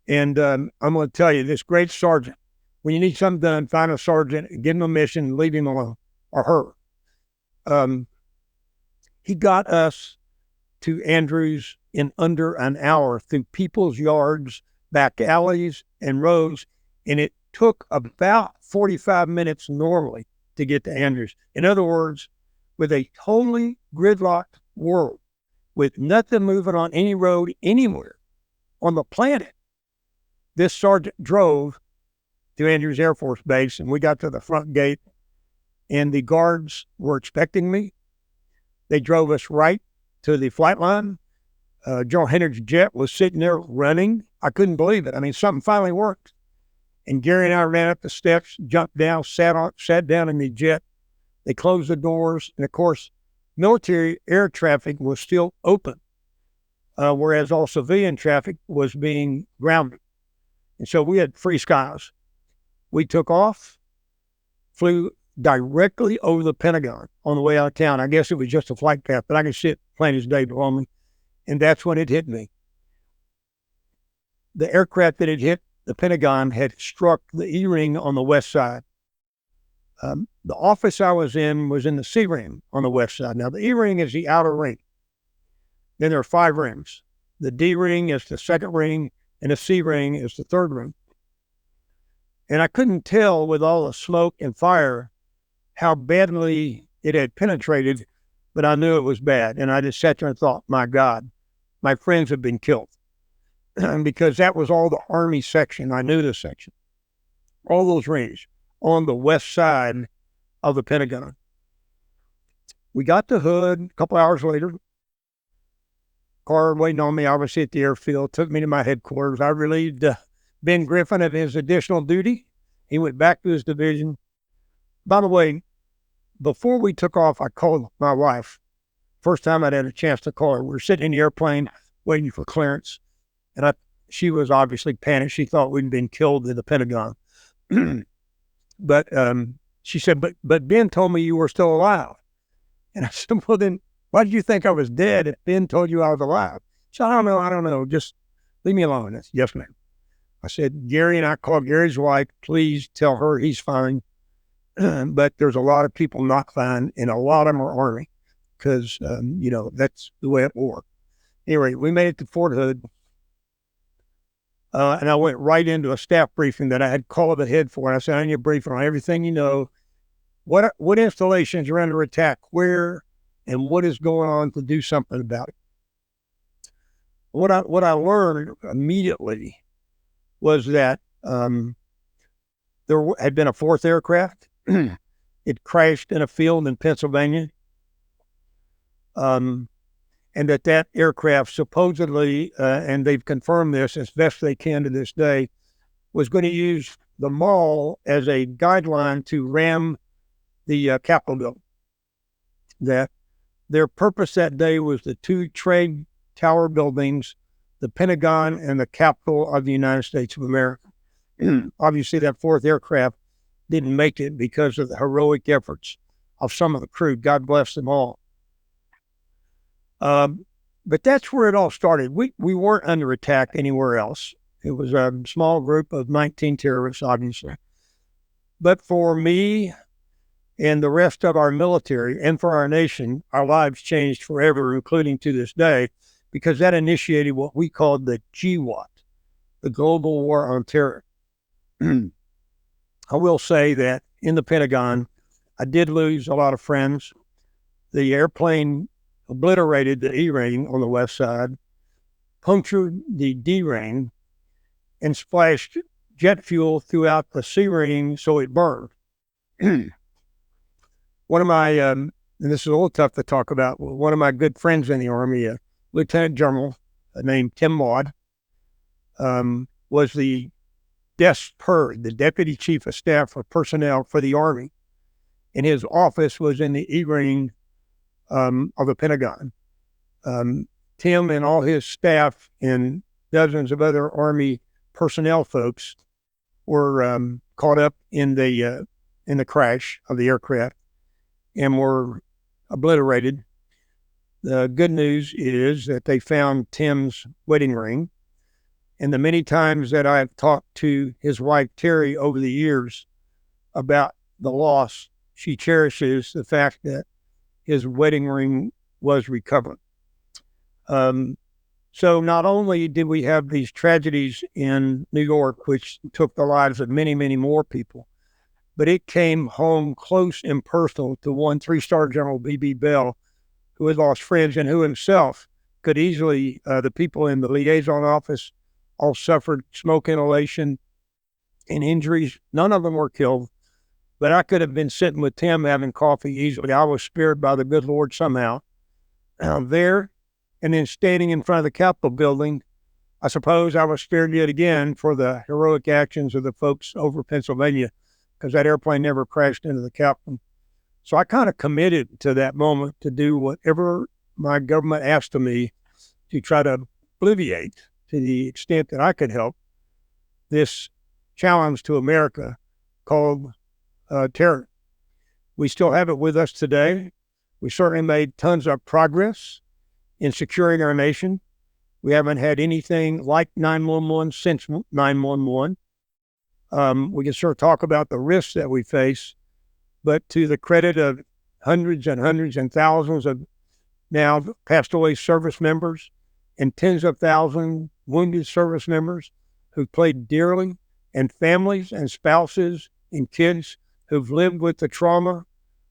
And I'm going to tell you, this great sergeant, when you need something done, find a sergeant, give him a mission, leave him alone, or her. He got us to Andrews in under an hour through people's yards, back alleys, and roads, and it took about 45 minutes normally to get to Andrews. In other words, with a totally gridlocked world, with nothing moving on any road anywhere on the planet, this sergeant drove to Andrews Air Force Base, and we got to the front gate, and the guards were expecting me. They drove us right to the flight line. General Henry's jet was sitting there running. I couldn't believe it. I mean, something finally worked. And Gary and I ran up the steps, jumped down, sat down in the jet. They closed the doors. And of course, military air traffic was still open, whereas all civilian traffic was being grounded. And so we had free skies. We took off, flew directly over the Pentagon on the way out of town. I guess it was just a flight path, but I could see it plain as day below me. And that's when it hit me. The aircraft that had hit the Pentagon had struck the E-ring on the west side. The office I was in the C-ring on the west side. Now, the E-ring is the outer ring. Then there are 5 rings. The D-ring is the second ring, and the C-ring is the third ring. And I couldn't tell with all the smoke and fire how badly it had penetrated, but I knew it was bad. And I just sat there and thought, my God, my friends have been killed. Because that was all the Army section. I knew this section. All those rings on the west side of the Pentagon. We got to Hood a couple hours later. Car waiting on me, obviously, at the airfield. Took me to my headquarters. I relieved Ben Griffin of his additional duty. He went back to his division. By the way, before we took off, I called my wife. First time I'd had a chance to call her. We were sitting in the airplane waiting for clearance. And she was obviously panicked. She thought we'd been killed in the Pentagon. But she said, but Ben told me you were still alive. And I said, well, then why did you think I was dead if Ben told you I was alive? She said, I don't know. Just leave me alone. I said, yes, ma'am. I said, Gary, and I called Gary's wife, please tell her he's fine. But there's a lot of people not fine, and a lot of them are Army because, that's the way it will work. Anyway, we made it to Fort Hood. And I went right into a staff briefing that I had called ahead for. And I said, I need a briefing on everything you know. What installations are under attack, where, and what is going on to do something about it. What I learned immediately was that there had been a 4th aircraft. It crashed in a field in Pennsylvania. And that aircraft supposedly, and they've confirmed this as best they can to this day, was going to use the mall as a guideline to ram the Capitol building. That their purpose that day was the 2 trade tower buildings, the Pentagon and the Capitol of the United States of America. Obviously, that 4th aircraft didn't make it because of the heroic efforts of some of the crew. God bless them all. But that's where it all started. We weren't under attack anywhere else. It was a small group of 19 terrorists, obviously. But for me and the rest of our military and for our nation, our lives changed forever, including to this day, because that initiated what we called the GWAT, the Global War on Terror. I will say that in the Pentagon, I did lose a lot of friends. The airplane obliterated the E-ring on the west side, punctured the D-ring, and splashed jet fuel throughout the C-ring so it burned. One of my, and this is a little tough to talk about, one of my good friends in the Army, a Lieutenant General named Tim Maud, was the DESPER, the Deputy Chief of Staff for Personnel for the Army. And his office was in the E-ring of the Pentagon. Tim and all his staff in dozens of other Army personnel folks were caught up in the crash of the aircraft and were obliterated. The good news is that they found Tim's wedding ring. And the many times that I've talked to his wife, Terry, over the years about the loss, she cherishes the fact that his wedding ring was recovered. So not only did we have these tragedies in New York, which took the lives of many, many more people, but it came home close and personal to one 3-star General B.B. Bell, who had lost friends and who himself could easily, the people in the liaison office all suffered smoke inhalation and injuries. None of them were killed, but I could have been sitting with Tim having coffee easily. I was spared by the good Lord somehow. There, and then standing in front of the Capitol building, I suppose I was spared yet again for the heroic actions of the folks over Pennsylvania, because that airplane never crashed into the Capitol. So I kind of committed to that moment to do whatever my government asked of me to try to alleviate, to the extent that I could help, this challenge to America called terror. We still have it with us today. We certainly made tons of progress in securing our nation. We haven't had anything like 911 since 911. We can sort of talk about the risks that we face, but to the credit of hundreds and hundreds and thousands of now passed away service members and tens of thousands wounded service members who've played dearly, and families and spouses and kids who've lived with the trauma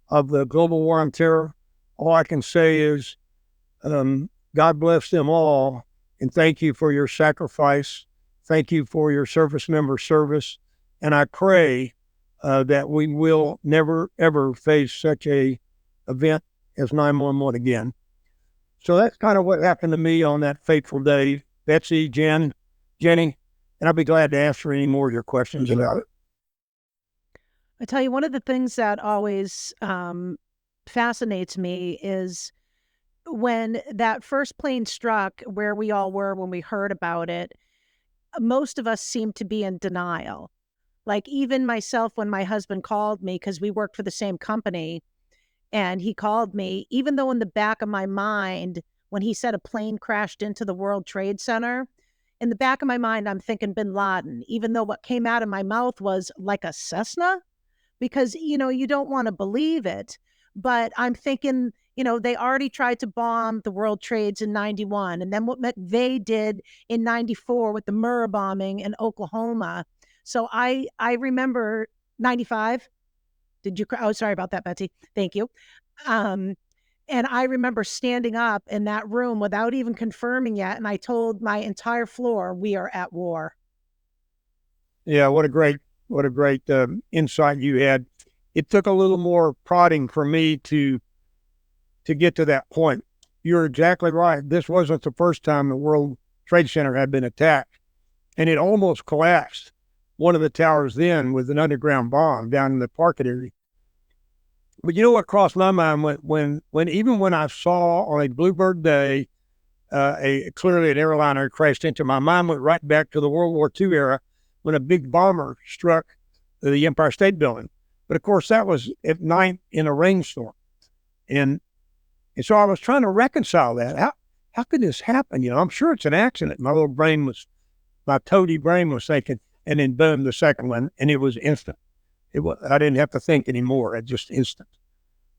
of the global war on terror, all I can say is God bless them all, and thank you for your sacrifice. Thank you for your service member service. And I pray that we will never, ever face such a event as 911 again. So that's kind of what happened to me on that fateful day. Betsy, Jenny, and I'll be glad to answer any more of your questions about it. I tell you, one of the things that always fascinates me is when that first plane struck where we all were when we heard about it, most of us seemed to be in denial. Like even myself, when my husband called me, because we worked for the same company, and he called me, even though in the back of my mind, when he said a plane crashed into the World Trade Center, in the back of my mind, I'm thinking bin Laden, even though what came out of my mouth was like a Cessna, because, you know, you don't want to believe it. But I'm thinking, you know, they already tried to bomb the World Trades in 91. And then what McVeigh did in 94 with the Murrah bombing in Oklahoma. So I remember 95. Did you? Oh, sorry about that, Betsy. Thank you. And I remember standing up in that room without even confirming yet. And I told my entire floor, we are at war. Yeah, what a great insight you had. It took a little more prodding for me to get to that point. You're exactly right. This wasn't the first time the World Trade Center had been attacked, and it almost collapsed. One of the towers then with an underground bomb down in the parking area. But you know what crossed my mind when even when I saw on a Bluebird day clearly an airliner crashed into, my mind went right back to the World War II era when a big bomber struck the Empire State Building. But of course that was at night in a rainstorm, and so I was trying to reconcile that. How could this happen? You know, I'm sure it's an accident. My toady brain was thinking, and then boom, the second one, and it was instant. I didn't have to think anymore. It just instant.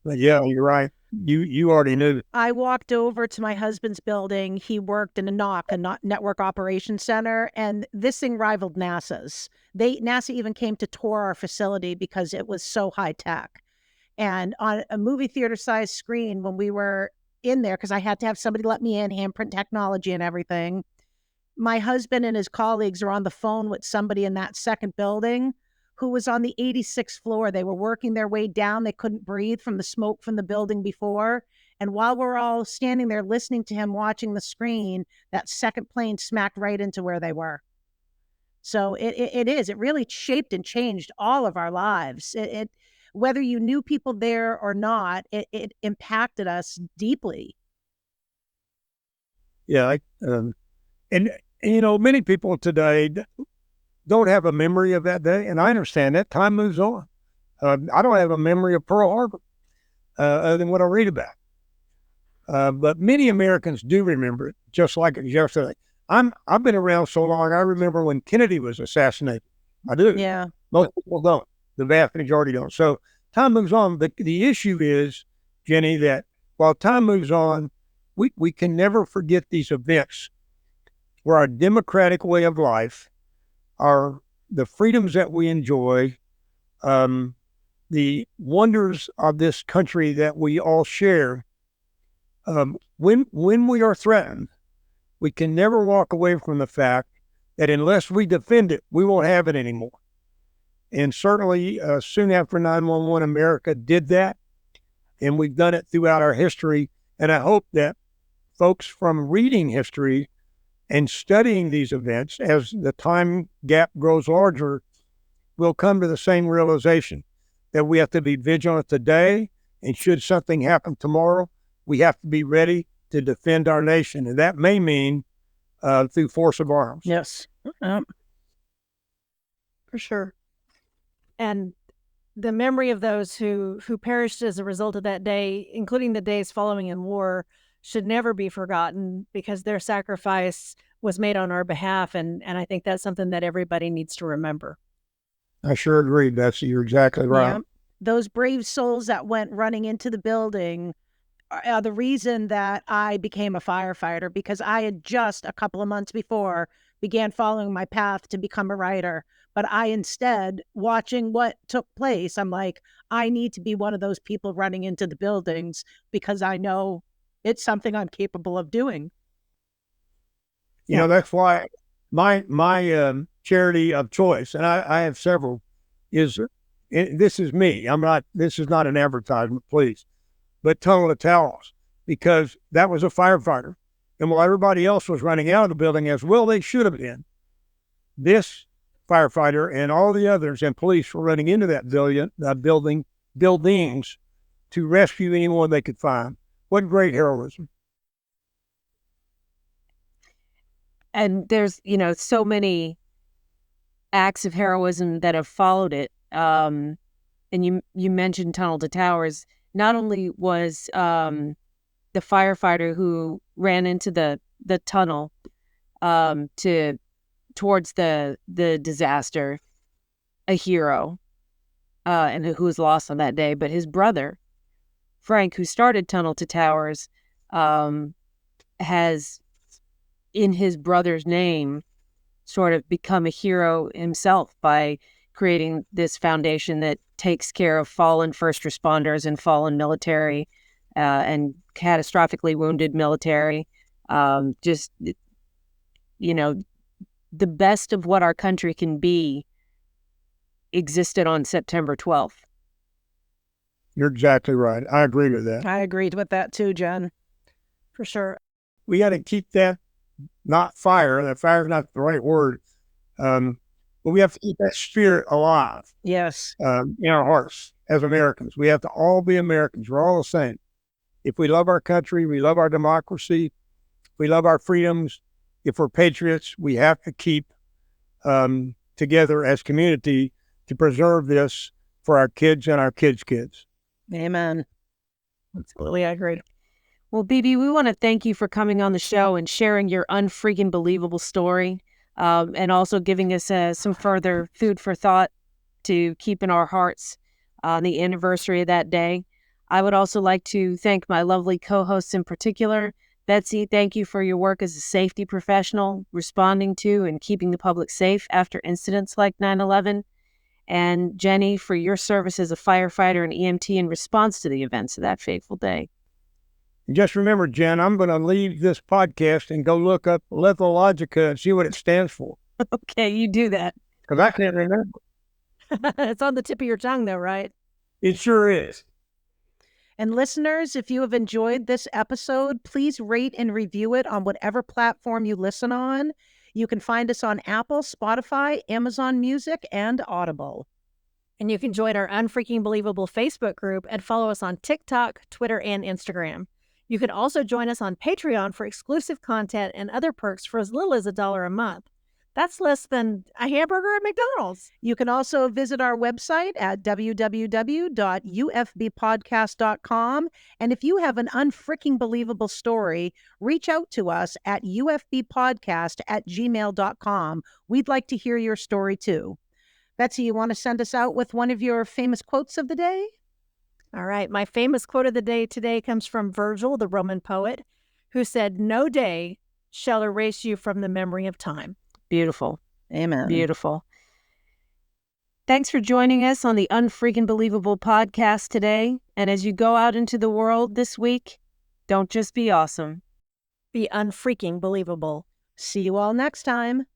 But yeah, you're right. You already knew. I walked over to my husband's building. He worked in a network operations center, and this thing rivaled NASA's. NASA even came to tour our facility because it was so high tech. And on a movie theater size screen, when we were in there, because I had to have somebody let me in, handprint technology and everything, my husband and his colleagues are on the phone with somebody in that second building who was on the 86th floor. They were working their way down. They couldn't breathe from the smoke from the building before. And while we're all standing there listening to him watching the screen, that second plane smacked right into where they were. So it really shaped and changed all of our lives. Whether you knew people there or not, it impacted us deeply. Yeah. And Many people today don't have a memory of that day, and I understand that. Time moves on. I don't have a memory of Pearl Harbor other than what I read about. But many Americans do remember it, just like it was yesterday. I've been around so long, I remember when Kennedy was assassinated. I do. Yeah. Most people don't. The vast majority don't. So time moves on. The issue is, Jenny, that while time moves on, we can never forget these events where our democratic way of life, the freedoms that we enjoy, the wonders of this country that we all share, when we are threatened, we can never walk away from the fact that unless we defend it, we won't have it anymore. And certainly, soon after 9/11, America did that, and we've done it throughout our history. And I hope that folks from reading history and studying these events, as the time gap grows larger, will come to the same realization that we have to be vigilant today, and should something happen tomorrow, we have to be ready to defend our nation. And that may mean through force of arms. Yes. For sure. And the memory of those who perished as a result of that day, including the days following in war, should never be forgotten, because their sacrifice was made on our behalf. And I think that's something that everybody needs to remember. I sure agree, Betsy. You're exactly right. Yeah. Those brave souls that went running into the building are the reason that I became a firefighter, because I had just a couple of months before began following my path to become a writer. But I instead, watching what took place, I'm like, I need to be one of those people running into the buildings, because I know it's something I'm capable of doing. That's why my charity of choice, and I have several, is, this is me. This is not an advertisement, please, but Tunnel to Towers, because that was a firefighter. And while everybody else was running out of the building, as well they should have been, this firefighter and all the others and police were running into that buildings to rescue anyone they could find. What great heroism. And there's, so many acts of heroism that have followed it. And you mentioned Tunnel to Towers. Not only was the firefighter who ran into the tunnel towards the disaster a hero, and who was lost on that day, but his brother, Frank, who started Tunnel to Towers, has, in his brother's name, sort of become a hero himself by creating this foundation that takes care of fallen first responders and fallen military and catastrophically wounded military. The best of what our country can be existed on September 12th. You're exactly right. I agree with that. I agreed with that too, Jen. For sure. We got to keep that, not fire. That fire is not the right word. But we have to keep that spirit alive. Yes. In our hearts as Americans. We have to all be Americans. We're all the same. If we love our country, we love our democracy, we love our freedoms, if we're patriots, we have to keep together as community to preserve this for our kids and our kids' kids. Amen. Absolutely, I agree. Well, BB, we want to thank you for coming on the show and sharing your unfreaking believable story, and also giving us some further food for thought to keep in our hearts on the anniversary of that day. I would also like to thank my lovely co-hosts in particular. Betsy, thank you for your work as a safety professional, responding to and keeping the public safe after incidents like 9/11. And Jenny, for your service as a firefighter and EMT in response to the events of that fateful day. Just remember, Jen, I'm going to leave this podcast and go look up Lethologica and see what it stands for. Okay, you do that. Because I can't remember. It's on the tip of your tongue, though, right? It sure is. And listeners, if you have enjoyed this episode, please rate and review it on whatever platform you listen on. You can find us on Apple, Spotify, Amazon Music, and Audible. And you can join our Unfreaking Believable Facebook group and follow us on TikTok, Twitter, and Instagram. You can also join us on Patreon for exclusive content and other perks for as little as $1 a month. That's less than a hamburger at McDonald's. You can also visit our website at www.ufbpodcast.com. And if you have an unfreaking believable story, reach out to us at ufbpodcast@gmail.com. We'd like to hear your story too. Betsy, you want to send us out with one of your famous quotes of the day? All right. My famous quote of the day today comes from Virgil, the Roman poet, who said, "No day shall erase you from the memory of time." Beautiful. Amen. Beautiful. Thanks for joining us on the Unfreaking Believable podcast today. And as you go out into the world this week, don't just be awesome. Be unfreaking believable. See you all next time.